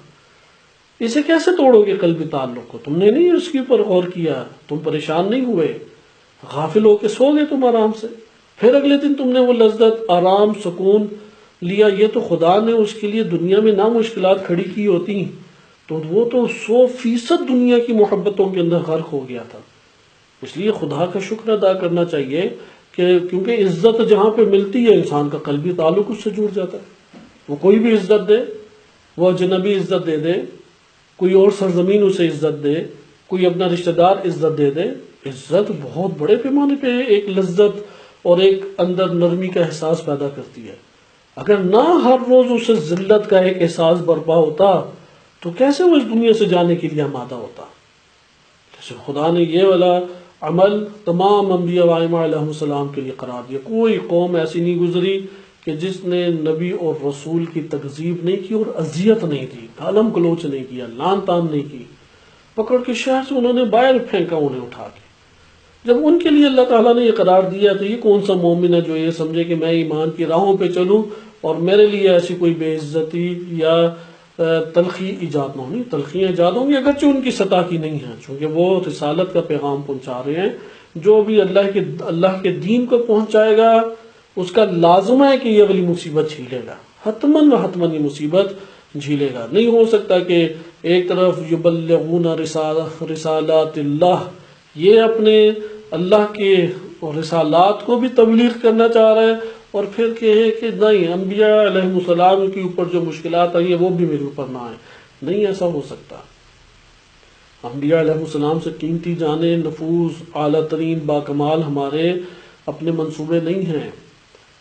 اسے کیسے توڑو گے قلبی تعلق کو؟ تم نے نہیں اس کے اوپر غور کیا، تم پریشان نہیں ہوئے، غافل ہو کے سو گئے تم آرام سے، پھر اگلے دن تم نے وہ لذت، آرام، سکون لیا، یہ تو خدا نے اس کے لیے دنیا میں نہ مشکلات کھڑی کی ہوتی تو وہ تو 100% دنیا کی محبتوں کے اندر غرق ہو گیا تھا۔ اس لیے خدا کا شکر ادا کرنا چاہیے کہ کیونکہ عزت جہاں پہ ملتی ہے انسان کا قلبی تعلق اس سے جڑ جاتا ہے، وہ کوئی بھی عزت دے، وہ اجنبی عزت دے دے، کوئی اور سرزمین اسے عزت دے، کوئی اپنا رشتہ دار عزت دے دے، عزت بہت بڑے پیمانے پہ ایک لذت اور ایک اندر نرمی کا احساس پیدا کرتی ہے۔ اگر نہ ہر روز اسے ذلت کا ایک احساس برپا ہوتا تو کیسے وہ اس دنیا سے جانے کے لیے آمادہ ہوتا؟ جیسے خدا نے یہ والا عمل تمام انبیاء و ائمہ علیہ السلام کے لیے قرار دیا، کوئی قوم ایسی نہیں گزری کہ جس نے نبی اور رسول کی تکذیب نہیں کی اور اذیت نہیں دی، گالم گلوچ نہیں کیا، لان تان نہیں کی، پکڑ کے شہر سے انہوں نے باہر پھینکا انہیں اٹھا کے۔ جب ان کے لیے اللہ تعالیٰ نے یہ قرار دیا تو یہ کون سا مومن ہے جو یہ سمجھے کہ میں ایمان کی راہوں پہ چلوں اور میرے لیے ایسی کوئی بے عزتی یا تلخی ایجاد نہ ہونی؟ تلخیاں ایجاد ہوں گی اگرچہ ان کی سطح کی نہیں ہیں، چونکہ وہ رسالت کا پیغام پہنچا رہے ہیں، جو بھی اللہ کے دین کو پہنچائے گا اس کا لازم ہے کہ یہ اگلی مصیبت جھیلے گا، حتماً و حتماً یہ مصیبت جھیلے گا۔ نہیں ہو سکتا کہ ایک طرف یبلغون رسالات اللہ، یہ اپنے اللہ کے رسالات کو بھی تبلیغ کرنا چاہ رہا ہے اور پھر کہے کہ نہیں انبیاء علیہ السلام کے اوپر جو مشکلات آئی ہیں وہ بھی میرے اوپر نہ آئیں۔ نہیں ایسا ہو سکتا۔ انبیاء علیہ السلام سے قیمتی جانیں، نفوذ، اعلیٰ ترین باکمال ہمارے اپنے منصوبے نہیں ہیں،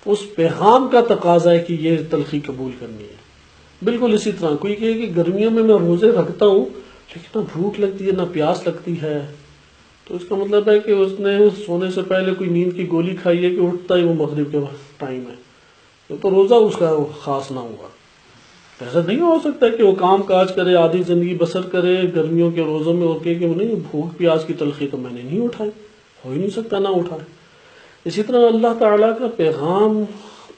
اس پیغام کا تقاضا ہے کہ یہ تلخی قبول کرنی ہے۔ بالکل اسی طرح کوئی کہے کہ گرمیوں میں روزے رکھتا ہوں لیکن نہ بھوک لگتی ہے نہ پیاس لگتی ہے، تو اس کا مطلب ہے کہ اس نے سونے سے پہلے کوئی نیند کی گولی کھائی ہے کہ اٹھتا ہی وہ مغرب کے ٹائم ہے، یہ تو روزہ اس کا خاص نہ ہوا۔ ایسا نہیں ہو سکتا کہ وہ کام کاج کرے، آدھی زندگی بسر کرے گرمیوں کے روزوں میں اور کہ وہ نہیں بھوک پیاس کی تلخی تو میں نے نہیں اٹھائی، ہو ہی نہیں سکتا نہ اٹھائے۔ اسی طرح اللہ تعالیٰ کا پیغام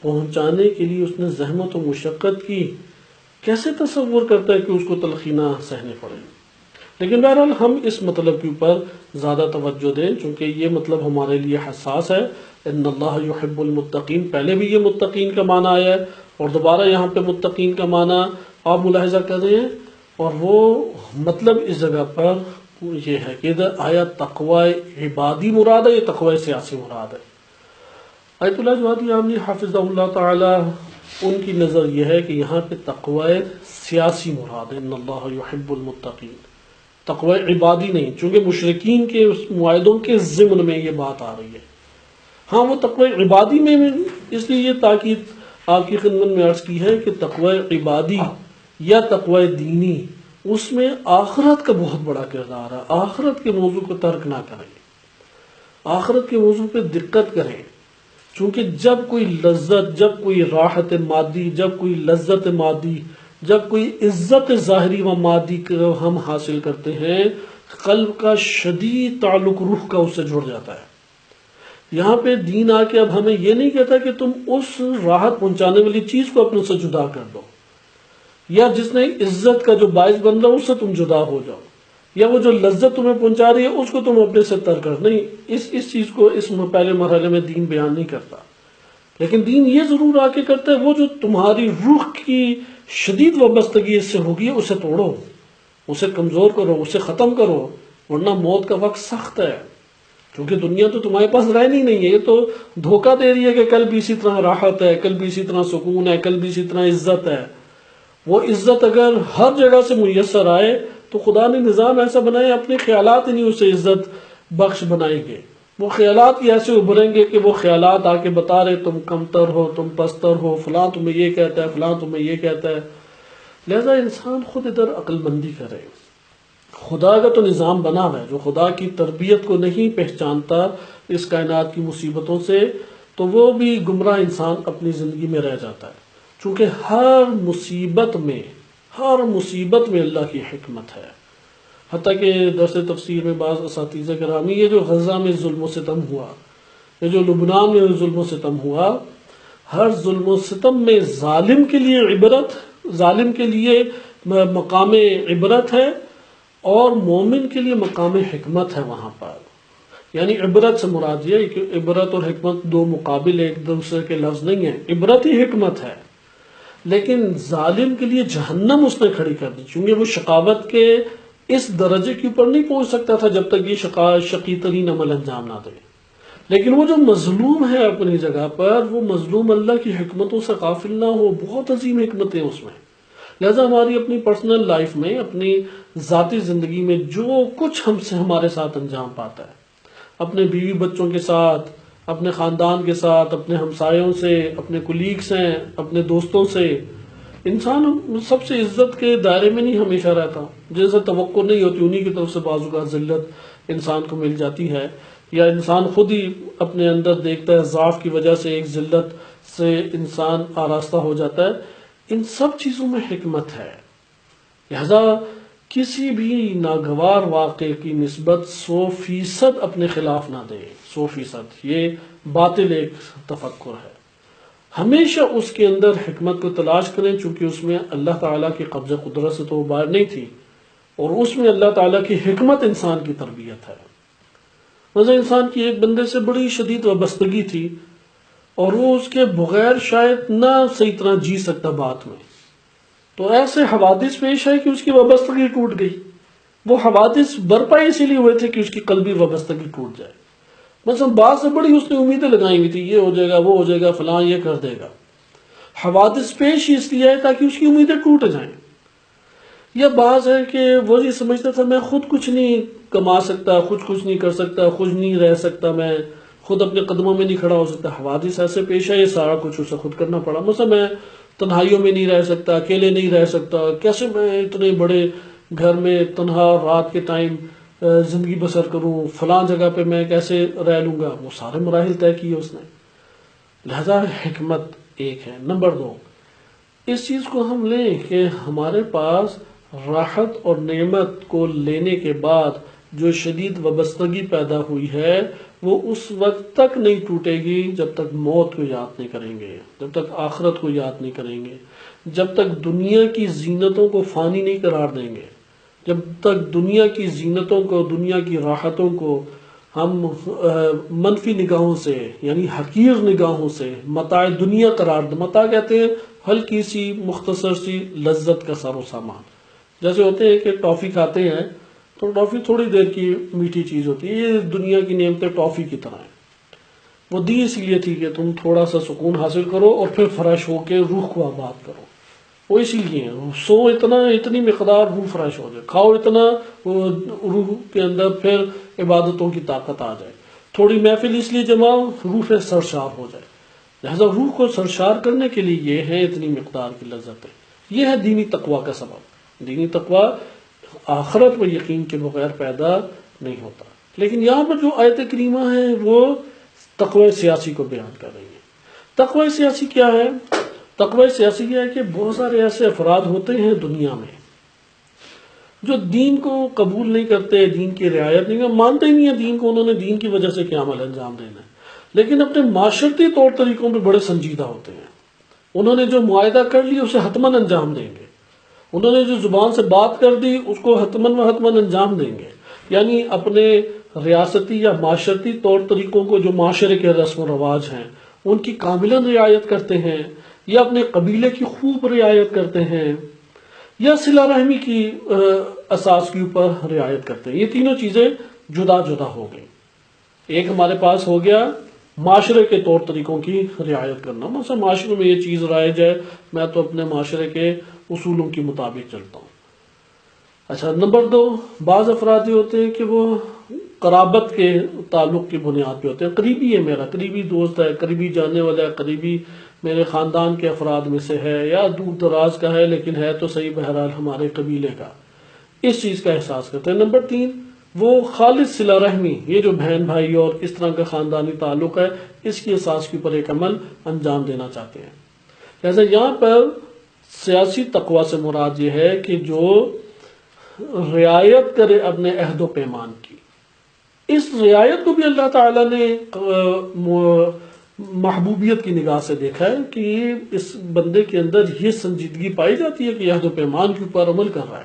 پہنچانے کے لیے اس نے زحمت و مشقت کی، کیسے تصور کرتا ہے کہ اس کو تلخی نہ سہنے پڑے؟ لیکن بہرحال ہم اس مطلب کے اوپر زیادہ توجہ دیں چونکہ یہ مطلب ہمارے لیے حساس ہے۔ ان اللہ یحب المتقین، پہلے بھی یہ متقین کا معنی آیا ہے اور دوبارہ یہاں پہ متقین کا معنی آپ ملاحظہ کر رہے ہیں، اور وہ مطلب اس جگہ پر یہ ہے کہ ادھر آیا تقوی عبادی مراد ہے یا تقوی سیاسی مراد ہے؟ آیت اللہ جوادی عاملی حافظہ اللہ تعالی ان کی نظر یہ ہے کہ یہاں پہ تقوی سیاسی مراد ہے، ان اللہ یحب المتقین، تقوی عبادی نہیں، چونکہ مشرکین کے اس معاہدوں کے ضمن میں یہ بات آ رہی ہے۔ ہاں وہ تقوی عبادی میں اس لیے یہ تاکید آپ کی خدمت میں عرض کی ہے کہ تقوی عبادی یا تقوی دینی اس میں آخرت کا بہت بڑا کردار ہے، آخرت کے موضوع کو ترک نہ کریں، آخرت کے موضوع پہ دقت کریں، چونکہ جب کوئی لذت، جب کوئی راحت مادی، جب کوئی لذت مادی، جب کوئی عزت ظاہری و مادی کو ہم حاصل کرتے ہیں، قلب کا شدید تعلق روح کا اس سے جڑ جاتا ہے۔ یہاں پہ دین آ کے اب ہمیں یہ نہیں کہتا کہ تم اس راحت پہنچانے والی چیز کو اپنے سے جدا کر دو، یا جس نے عزت کا جو باعث بن رہا ہے اس سے تم جدا ہو جاؤ، یا وہ جو لذت تمہیں پہنچا رہی ہے اس کو تم اپنے سے تر کر، نہیں، اس چیز کو اس پہلے مرحلے میں دین بیان نہیں کرتا۔ لیکن دین یہ ضرور آ کے کرتا ہے وہ جو تمہاری روح کی شدید وابستگی اس سے ہوگی اسے توڑو، اسے کمزور کرو، اسے ختم کرو، ورنہ موت کا وقت سخت ہے۔ کیونکہ دنیا تو تمہارے پاس رہنی نہیں ہے، یہ تو دھوکہ دے رہی ہے کہ کل بھی اسی طرح راحت ہے، کل بھی اسی طرح سکون ہے، کل بھی اسی طرح عزت ہے۔ وہ عزت اگر ہر جگہ سے میسر آئے تو خدا نے نظام ایسا بنایا، اپنے خیالات ہی نہیں اسے عزت بخش بنائیں گے۔ وہ خیالات ہی ایسے ابھریں گے کہ وہ خیالات آ کے بتا رہے تم کمتر ہو، تم پستر ہو، فلاں تمہیں یہ کہتا ہے، فلاں تمہیں یہ کہتا ہے۔ لہذا انسان خود ادھر عقل مندی کرے۔ خدا کا تو نظام بنا ہوا ہے، جو خدا کی تربیت کو نہیں پہچانتا اس کائنات کی مصیبتوں سے، تو وہ بھی گمراہ انسان اپنی زندگی میں رہ جاتا ہے۔ چونکہ ہر مصیبت میں اللہ کی حکمت ہے۔ حتیٰ کہ درس تفسیر میں بعض اساتذہ کرامی، یہ جو غزہ میں ظلم و ستم ہوا، یہ جو لبنان میں ظلم و ستم ہوا، ہر ظلم و ستم میں ظالم کے لیے عبرت، ظالم کے لیے مقام عبرت ہے، اور مومن کے لیے مقام حکمت ہے وہاں پر۔ یعنی عبرت سے مراد یہ کہ عبرت اور حکمت دو مقابل ایک دوسرے کے لفظ نہیں ہیں، عبرت ہی حکمت ہے۔ لیکن ظالم کے لیے جہنم اس نے کھڑی کر دی، چونکہ وہ شقاوت کے اس درجے کے اوپر نہیں پہنچ سکتا تھا جب تک یہ شقی ترین عمل انجام نہ دے۔ لیکن وہ جو مظلوم ہے اپنی جگہ پر، وہ مظلوم اللہ کی حکمتوں سے غافل نہ ہو، بہت عظیم حکمتیں اس میں۔ لہذا ہماری اپنی پرسنل لائف میں، اپنی ذاتی زندگی میں جو کچھ ہمارے ساتھ انجام پاتا ہے، اپنے بیوی بچوں کے ساتھ، اپنے خاندان کے ساتھ، اپنے ہمسایوں سے، اپنے کولیگز ہیں، اپنے دوستوں سے، انسان سب سے عزت کے دائرے میں نہیں ہمیشہ رہتا۔ جیسے توقع نہیں ہوتی انہی کی طرف سے بعض اوقات ذلت انسان کو مل جاتی ہے، یا انسان خود ہی اپنے اندر دیکھتا ہے ضعف کی وجہ سے ایک ذلت سے انسان آراستہ ہو جاتا ہے۔ ان سب چیزوں میں حکمت ہے۔ لہذا کسی بھی ناگوار واقعے کی نسبت 100% اپنے خلاف نہ دے، 100%، یہ باطل ایک تفکر ہے۔ ہمیشہ اس کے اندر حکمت کو تلاش کریں، چونکہ اس میں اللہ تعالیٰ کی قبضہ قدرت سے تو وہ باہر نہیں تھی، اور اس میں اللہ تعالیٰ کی حکمت انسان کی تربیت ہے۔ مثلا انسان کی ایک بندے سے بڑی شدید وابستگی تھی، اور وہ اس کے بغیر شاید نہ صحیح طرح جی سکتا بات میں، تو ایسے حوادث پیش آئے کہ اس کی وابستگی ٹوٹ گئی۔ وہ حوادث برپا اسی لیے ہوئے تھے کہ اس کی قلبی وابستگی ٹوٹ جائے۔ مثلا بات سے بڑی اس نے امیدیں لگائی ہوئی تھی، یہ ہو جائے گا، وہ ہو جائے گا، فلاں یہ کر دے گا۔ حوادث پیش ہی اس لیے آئے تاکہ اس کی امیدیں ٹوٹ جائیں۔ یا بعض ہے کہ وہ یہ سمجھتا تھا میں خود کچھ نہیں کما سکتا، خود کچھ نہیں کر سکتا، خود نہیں رہ سکتا، میں خود اپنے قدموں میں نہیں کھڑا ہو سکتا۔ حوادث ایسے پیش آئے، سارا کچھ اسے خود کرنا پڑا۔ مثلا میں تنہائیوں میں نہیں رہ سکتا، اکیلے نہیں رہ سکتا، کیسے میں اتنے بڑے گھر میں تنہا رات کے ٹائم زندگی بسر کروں، فلاں جگہ پہ میں کیسے رہ لوں گا۔ وہ سارے مراحل طے کیے اس نے۔ لہذا حکمت ایک ہے۔ نمبر 2، اس چیز کو ہم لیں کہ ہمارے پاس راحت اور نعمت کو لینے کے بعد جو شدید وابستگی پیدا ہوئی ہے، وہ اس وقت تک نہیں ٹوٹے گی جب تک موت کو یاد نہیں کریں گے، جب تک آخرت کو یاد نہیں کریں گے، جب تک دنیا کی زینتوں کو فانی نہیں قرار دیں گے، جب تک دنیا کی زینتوں کو، دنیا کی راحتوں کو ہم منفی نگاہوں سے، یعنی حقیر نگاہوں سے متاع دنیا قرار دیں۔ متاع کہتے ہیں ہلکی سی مختصر سی لذت کا سر و سامان۔ جیسے ہوتے ہیں کہ ٹافی کھاتے ہیں تو ٹافی تھوڑی دیر کی میٹھی چیز ہوتی ہے، یہ دنیا کی نعمتیں ٹافی کی طرح ہیں۔ وہ دی اس لیے تھی کہ تم تھوڑا سا سکون حاصل کرو اور پھر فریش ہو کے روح کو آباد کرو۔ وہ اسی لیے ہیں، سو اتنی مقدار روح فریش ہو جائے، کھاؤ اتنا روح کے اندر پھر عبادتوں کی طاقت آ جائے، تھوڑی محفل اس لیے جماؤ روح پہ سرشار ہو جائے۔ لہذا روح کو سرشار کرنے کے لیے یہ ہے اتنی مقدار کی لذتیں۔ یہ ہے دینی تقویٰ کا سبب۔ دینی تقویٰ آخرت و یقین کے بغیر پیدا نہیں ہوتا۔ لیکن یہاں پر جو آیت کریمہ ہے وہ تقوی سیاسی کو بیان کر رہی ہیں۔ تقوی سیاسی کیا ہے؟ تقوی سیاسی یہ ہے کہ بہت سارے ایسے افراد ہوتے ہیں دنیا میں جو دین کو قبول نہیں کرتے، دین کی رعایت نہیں کرتے، مانتے ہی نہیں ہیں دین کو، انہوں نے دین کی وجہ سے کیا عمل انجام دینا ہے، لیکن اپنے معاشرتی طور طریقوں پہ بڑے سنجیدہ ہوتے ہیں۔ انہوں نے جو معاہدہ کر لیا اسے حتماً انجام دیں گے، انہوں نے جو زبان سے بات کر دی اس کو حتماً و حتماً انجام دیں گے، یعنی اپنے ریاستی یا معاشرتی طور طریقوں کو جو معاشرے کے رسم و رواج ہیں ان کی کاملاً رعایت کرتے ہیں، یا اپنے قبیلے کی خوب رعایت کرتے ہیں، یا صلہ رحمی کی اساس کے اوپر رعایت کرتے ہیں۔ یہ تینوں چیزیں جدا جدا ہو گئی۔ ایک ہمارے پاس ہو گیا معاشرے کے طور طریقوں کی رعایت کرنا، مثلا معاشرے میں یہ چیز رائج ہے، میں تو اپنے معاشرے کے اصولوں کے مطابق چلتا ہوں۔ اچھا، نمبر 2، بعض افراد یہ ہوتے ہیں کہ وہ قرابت کے تعلق کی بنیاد پہ ہوتے ہیں، قریبی ہے، میرا قریبی دوست ہے، قریبی جاننے والا ہے، قریبی میرے خاندان کے افراد میں سے ہے، یا دور دراز کا ہے لیکن ہے تو صحیح بہرحال ہمارے قبیلے کا، اس چیز کا احساس کرتے ہیں۔ نمبر 3، وہ خالص صلہ رحمی، یہ جو بہن بھائی اور اس طرح کا خاندانی تعلق ہے اس کی اساس کے اوپر ایک عمل انجام دینا چاہتے ہیں۔ لہذا یہاں پر سیاسی تقوی سے مراد یہ ہے کہ جو رعایت کرے اپنے عہد و پیمان کی۔ اس رعایت کو بھی اللہ تعالیٰ نے محبوبیت کی نگاہ سے دیکھا ہے کہ اس بندے کے اندر یہ سنجیدگی پائی جاتی ہے کہ عہد و پیمان کے اوپر عمل کر رہا ہے،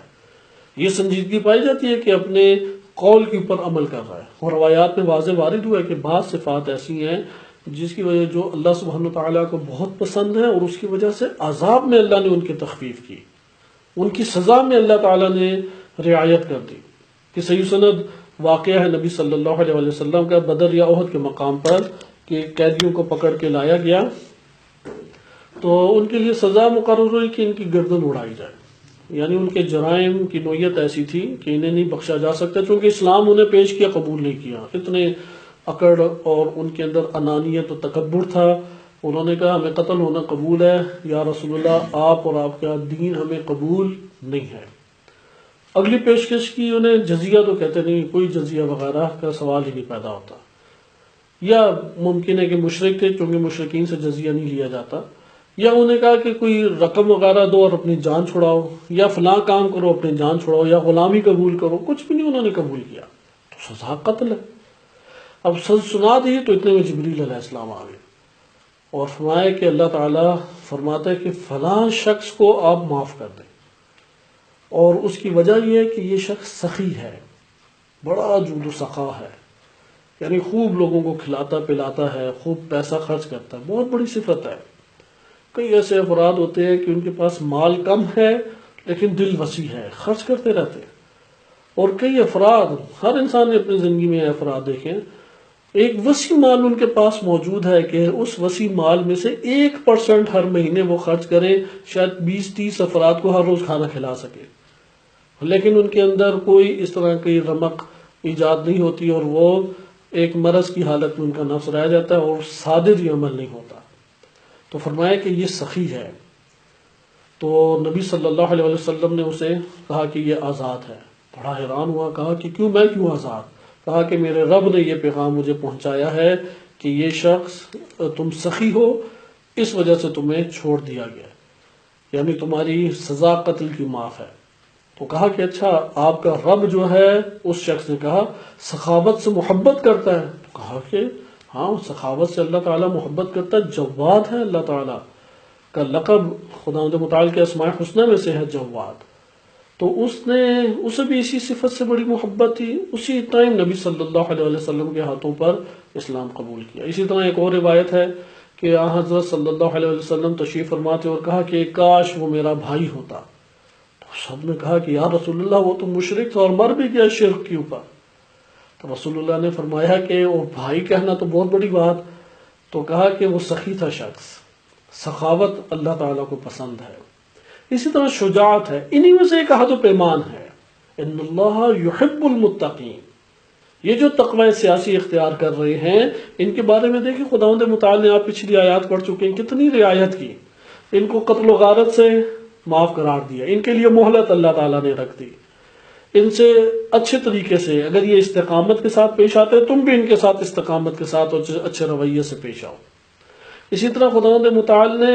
یہ سنجیدگی پائی جاتی ہے کہ اپنے قول کے اوپر عمل کر رہا ہے۔ اور روایات میں واضح وارد ہوا ہے کہ بعض صفات ایسی ہیں جس کی وجہ جو اللہ سبحانہ تعالیٰ کو بہت پسند ہے، اور اس کی وجہ سے عذاب میں اللہ نے ان کی تخفیف کی، ان کی سزا میں اللہ تعالیٰ نے رعایت کر دی۔ کہ صحیح سند واقعہ ہے نبی صلی اللہ علیہ وسلم کا بدر یا احد کے مقام پر کہ قیدیوں کو پکڑ کے لایا گیا تو ان کے لیے سزا مقرر ہوئی کہ ان کی گردن اڑائی جائے، یعنی ان کے جرائم کی نوعیت ایسی تھی کہ انہیں نہیں بخشا جا سکتا، چونکہ اسلام انہیں پیش کیا، قبول نہیں کیا، اتنے اکڑ اور ان کے اندر انانیت و تکبر تھا۔ انہوں نے کہا ہمیں قتل ہونا قبول ہے یا رسول اللہ، آپ اور آپ کا دین ہمیں قبول نہیں ہے۔ اگلی پیشکش کی انہیں جزیہ، تو کہتے نہیں، کوئی جزیہ وغیرہ کا سوال ہی نہیں پیدا ہوتا، یا ممکن ہے کہ مشرک تھے چونکہ مشرکین سے جزیہ نہیں لیا جاتا، یا انہوں نے کہا کہ کوئی رقم وغیرہ دو اور اپنی جان چھڑاؤ، یا فلاں کام کرو اپنی جان چھڑاؤ، یا غلامی قبول کرو، کچھ بھی نہیں انہوں نے قبول کیا، تو سزا قتل ہے۔ اب سز سنا دی تو اتنے میں جبریل علیہ السلام آ گئے اور فرمایا کہ اللہ تعالیٰ فرماتا ہے کہ فلاں شخص کو آپ معاف کر دیں، اور اس کی وجہ یہ ہے کہ یہ شخص سخی ہے، بڑا جود و سخا ہے، یعنی خوب لوگوں کو کھلاتا پلاتا ہے، خوب پیسہ خرچ کرتا ہے، بہت بڑی صفت ہے۔ کئی ایسے افراد ہوتے ہیں کہ ان کے پاس مال کم ہے لیکن دل وسیع ہے، خرچ کرتے رہتے ہیں۔ اور کئی افراد، ہر انسان نے اپنی زندگی میں افراد دیکھیں، ایک وسیع مال ان کے پاس موجود ہے کہ اس وسیع مال میں سے 1% ہر مہینے وہ خرچ کریں، شاید 20-30 افراد کو ہر روز کھانا کھلا سکے، لیکن ان کے اندر کوئی اس طرح کی رمق ایجاد نہیں ہوتی، اور وہ ایک مرض کی حالت میں ان کا نفس رہ جاتا ہے اور صادر یہ عمل نہیں ہوتا۔ تو فرمایا کہ یہ سخی ہے، تو نبی صلی اللہ علیہ وسلم نے اسے کہا کہ یہ آزاد ہے۔ بڑا حیران ہوا، کہا کہ میں کیوں آزاد؟ کہا کہ میرے رب نے یہ پیغام مجھے پہنچایا ہے کہ یہ شخص تم سخی ہو، اس وجہ سے تمہیں چھوڑ دیا گیا، یعنی تمہاری سزا قتل کی معاف ہے۔ تو کہا کہ اچھا آپ کا رب جو ہے، اس شخص نے کہا سخاوت سے محبت کرتا ہے، تو کہا کہ ہاں سخاوت سے اللہ تعالیٰ محبت کرتا ہے، جواد ہے اللہ تعالیٰ کا لقب خداوند متعال کے اسماء الحسنی میں سے ہے جواد، تو اسے بھی اسی صفت سے بڑی محبت تھی، اسی ٹائم نبی صلی اللہ علیہ وسلم کے ہاتھوں پر اسلام قبول کیا۔ اسی طرح ایک اور روایت ہے کہ حضرت صلی اللہ علیہ وسلم تشریف فرماتے اور کہا کہ کاش وہ میرا بھائی ہوتا، تو سب نے کہا کہ یا رسول اللہ وہ تو مشرک تھا اور مر بھی گیا شرک کے اوپر۔ تو رسول اللہ نے فرمایا کہ وہ بھائی کہنا تو بہت بڑی بات، تو کہا کہ وہ سخی تھا شخص، سخاوت اللہ تعالیٰ کو پسند ہے۔ اسی طرح شجاعت ہے، انہی میں سے ایک عہد و پیمان ہے، ان اللہ یحب المتقین۔ یہ جو تقوی سیاسی اختیار کر رہے ہیں ان کے بارے میں دیکھیں خداوند متعال نے، آپ پچھلی آیات پڑھ چکے ہیں، کتنی رعایت کی، ان کو قتل و غارت سے معاف قرار دیا، ان کے لیے مہلت اللہ تعالیٰ نے رکھ دی، ان سے اچھے طریقے سے، اگر یہ استقامت کے ساتھ پیش آتے ہیں، تم بھی ان کے ساتھ استقامت کے ساتھ اور اچھے رویے سے پیش آؤ۔ اسی طرح خداوند متعال نے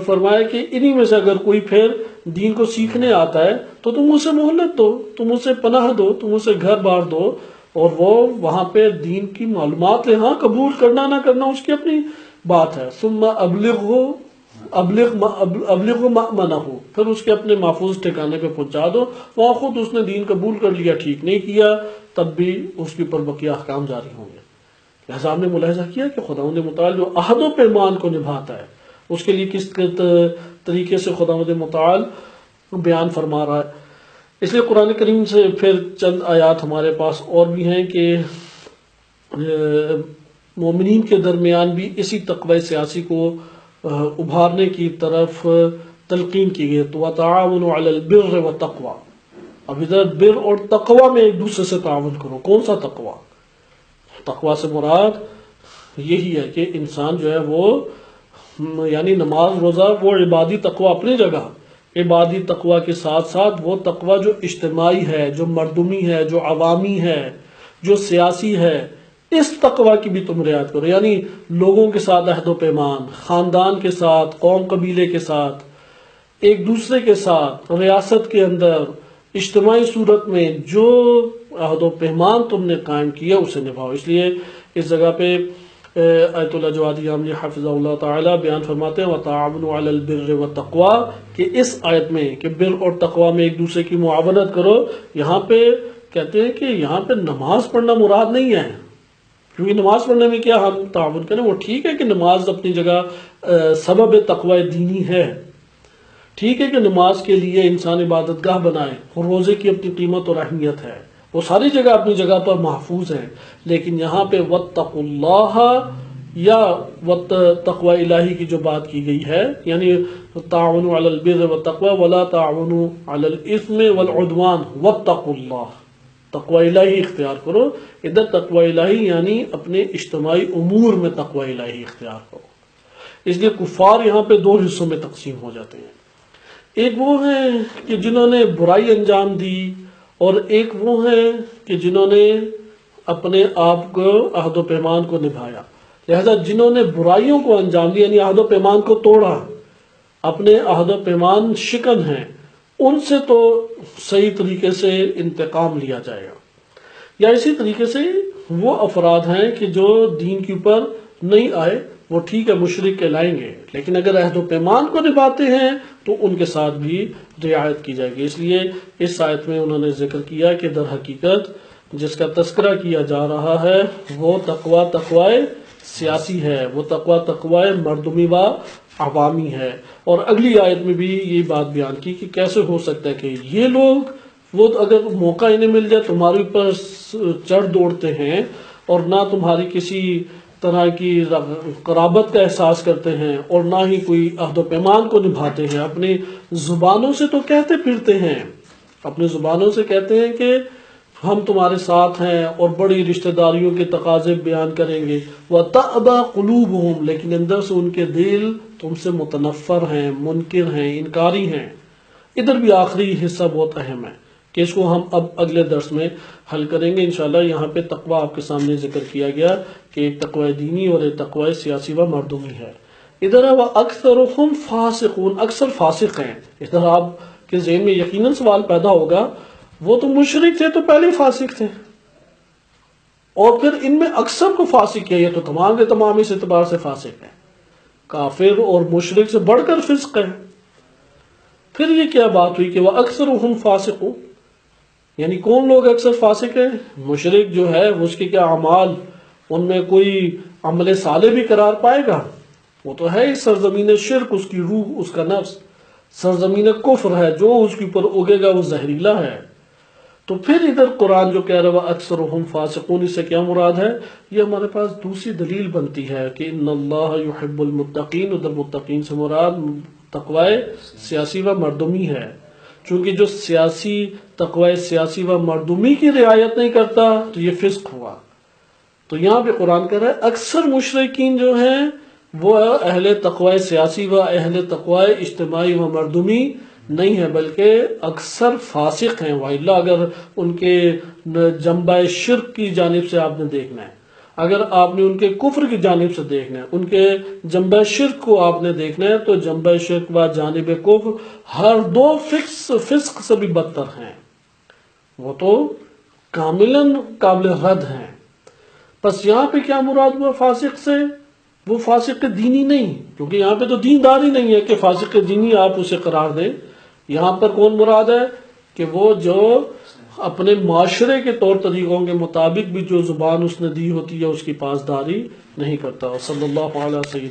فرمایا کہ انہی میں سے اگر کوئی پھر دین کو سیکھنے آتا ہے تو تم اسے مہلت دو، تم اسے پناہ دو، تم اسے گھر بار دو، اور وہ وہاں پہ دین کی معلومات لے، ہاں قبول کرنا نہ کرنا اس کی اپنی بات ہے۔ ثم ابلغ مأمنہ، پھر اس کے اپنے محفوظ ٹھکانے پہ پہنچا دو۔ وہاں خود اس نے دین قبول کر لیا، ٹھیک نہیں کیا، تب بھی اس کے اوپر بقیہ احکام جاری ہوں گے۔ لہذا ہم نے ملاحظہ کیا کہ خداوند متعال جو عہد و پیمان کو نبھاتا ہے، اس کے لیے کس طریقے سے خداوند متعال بیان فرما رہا ہے۔ اس لیے قرآن کریم سے پھر چند آیات ہمارے پاس اور بھی ہیں کہ مومنین کے درمیان بھی اسی تقوی سیاسی کو ابھارنے کی طرف تلقین کی گئی تو وَتَعَاوَنُوا عَلَى الْبِرِّ وَالتَّقْوَى۔ اب ادھر بر اور تقوی میں ایک دوسرے سے تعاون کرو۔ کون سا تقوی؟ تقوی سے مراد یہی ہے کہ انسان جو ہے وہ یعنی نماز روزہ وہ عبادی تقوی اپنی جگہ، عبادی تقوی کے ساتھ ساتھ وہ تقوی جو اجتماعی ہے، جو مردمی ہے، جو عوامی ہے، جو سیاسی ہے، اس تقوی کی بھی تم رعایت کرو۔ یعنی لوگوں کے ساتھ عہد و پیمان، خاندان کے ساتھ، قوم قبیلے کے ساتھ، ایک دوسرے کے ساتھ، ریاست کے اندر، اجتماعی صورت میں جو عہد و پیمان تم نے قائم کیا اسے نبھاؤ۔ اس لیے اس جگہ پہ آیت اللہ جوادی عاملی حافظہ اللہ تعالی بیان فرماتے ہیں وَتَعَاوَنُوا عَلَى الْبِرِّ وَالتَّقْوَى، کہ اس آیت میں کہ بر اور تقوی میں ایک دوسرے کی معاونت کرو، یہاں پہ کہتے ہیں کہ یہاں پہ نماز پڑھنا مراد نہیں ہے، کیونکہ نماز پڑھنے میں کیا ہم تعاون کریں، وہ ٹھیک ہے کہ نماز اپنی جگہ سبب تقوی دینی ہے، ٹھیک ہے کہ نماز کے لیے انسان عبادت گاہ بنائے، اور روزے کی اپنی قیمت اور اہمیت ہے، وہ ساری جگہ اپنی جگہ پر محفوظ ہیں، لیکن یہاں پہ وَاتَّقُوا اللَّهَ یا تقوی الہی کی جو بات کی گئی ہے، یعنی تعاونوا علی البر والتقوی ولا تعاونوا علی الاثم والعدوان واتقوا اللہ، تقوی الہی اختیار کرو۔ ادھر تقوی الہی یعنی اپنے اجتماعی امور میں تقوی الہی اختیار کرو۔ اس لیے کفار یہاں پہ دو حصوں میں تقسیم ہو جاتے ہیں، ایک وہ ہیں کہ جنہوں نے برائی انجام دی، اور ایک وہ ہیں کہ جنہوں نے اپنے آپ کو عہد و پیمان کو نبھایا۔ لہذا جنہوں نے برائیوں کو انجام دیا یعنی عہد و پیمان کو توڑا، اپنے عہد و پیمان شکن ہیں، ان سے تو صحیح طریقے سے انتقام لیا جائے گا۔ یا اسی طریقے سے وہ افراد ہیں کہ جو دین کے اوپر نہیں آئے، وہ ٹھیک ہے مشرک کہلائیں گے، لیکن اگر عہد و پیمان کو نبھاتے ہیں تو ان کے ساتھ بھی رعایت کی جائے گی۔ اس لیے اس آیت میں انہوں نے ذکر کیا کہ در حقیقت جس کا تذکرہ کیا جا رہا ہے وہ تقوی سیاسی ہے، وہ تقوی مردمی و عوامی ہے۔ اور اگلی آیت میں بھی یہ بات بیان کی کہ کیسے ہو سکتا ہے کہ یہ لوگ وہ اگر موقع انہیں مل جائے تمہارے اوپر چڑھ دوڑتے ہیں، اور نہ تمہاری کسی طرح کی قرابت کا احساس کرتے ہیں، اور نہ ہی کوئی عہد و پیمان کو نبھاتے ہیں، اپنی زبانوں سے تو کہتے پھرتے ہیں، اپنی زبانوں سے کہتے ہیں کہ ہم تمہارے ساتھ ہیں اور بڑی رشتہ داریوں کے تقاضے بیان کریں گے، وَتَأْبَى قُلُوبُهُمْ، لیکن اندر سے ان کے دل تم سے متنفر ہیں، منکر ہیں، انکاری ہیں۔ ادھر بھی آخری حصہ بہت اہم ہے کہ اس کو ہم اب اگلے درس میں حل کریں گے انشاءاللہ۔ یہاں پہ تقوی آپ کے سامنے ذکر کیا گیا کہ ایک تقوی دینی اور ایک تقوی سیاسی و مردمی ہے۔ ادھر ہے وَأَكْثَرُهُمْ فَاسِقُونَ، اکثر فاسق ہیں۔ ادھر آپ کے ذہن میں یقیناً سوال پیدا ہوگا وہ تو مشرک تھے تو پہلے فاسق تھے، اور پھر ان میں اکثر کو فاسق کیا، یہ تو تمام کے تمام اس اعتبار سے فاسق ہیں، کافر اور مشرک سے بڑھ کر فسق ہے۔ پھر یہ کیا بات ہوئی کہ وہ اکثرهم فاسقون، یعنی کون لوگ اکثر فاسق ہیں؟ مشرک جو ہے اس کے کیا اعمال، ان میں کوئی عمل صالح بھی قرار پائے گا؟ وہ تو ہے اس سرزمین شرک، اس کی روح، اس کا نفس سرزمین کفر ہے، جو اس کے اوپر اگے گا وہ زہریلا ہے۔ تو پھر ادھر قرآن جو کہہ رہا ہے اکثرهم فاسقون، اس سے کیا مراد ہے؟ یہ ہمارے پاس دوسری دلیل بنتی ہے کہ ان اللہ یحب المتقین، ادھر متقین سے مراد تقوی سیاسی و مردمی ہے، چونکہ جو سیاسی تقوی سیاسی و مردمی کی رعایت نہیں کرتا تو یہ فسق ہوا۔ تو یہاں پہ قرآن کہہ رہا ہے اکثر مشرکین جو ہیں وہ اہل تقوی سیاسی و اہل تقوی اجتماعی و مردمی نہیں ہے، بلکہ اکثر فاسق ہیں، وَإِلَّا اگر ان کے جنبہ شرک کی جانب سے آپ نے دیکھنا ہے، اگر آپ نے ان کے کفر کی جانب سے دیکھنا ہے، ان کے جنبہ شرک کو آپ نے دیکھنا ہے، تو جنبہ شرک و جانب کفر ہر دو فسق سے بھی بدتر ہیں، وہ تو کاملاً قابل رد ہیں۔ پس یہاں پہ کیا مراد ہوا فاسق سے؟ وہ فاسق دینی نہیں، کیونکہ یہاں پہ تو دیندار ہی نہیں ہے کہ فاسق دینی آپ اسے قرار دیں۔ یہاں پر کون مراد ہے؟ کہ وہ جو اپنے معاشرے کے طور طریقوں کے مطابق بھی جو زبان اس نے دی ہوتی ہے اس کی پاسداری نہیں کرتا۔ صلی اللہ علیہ وسلم۔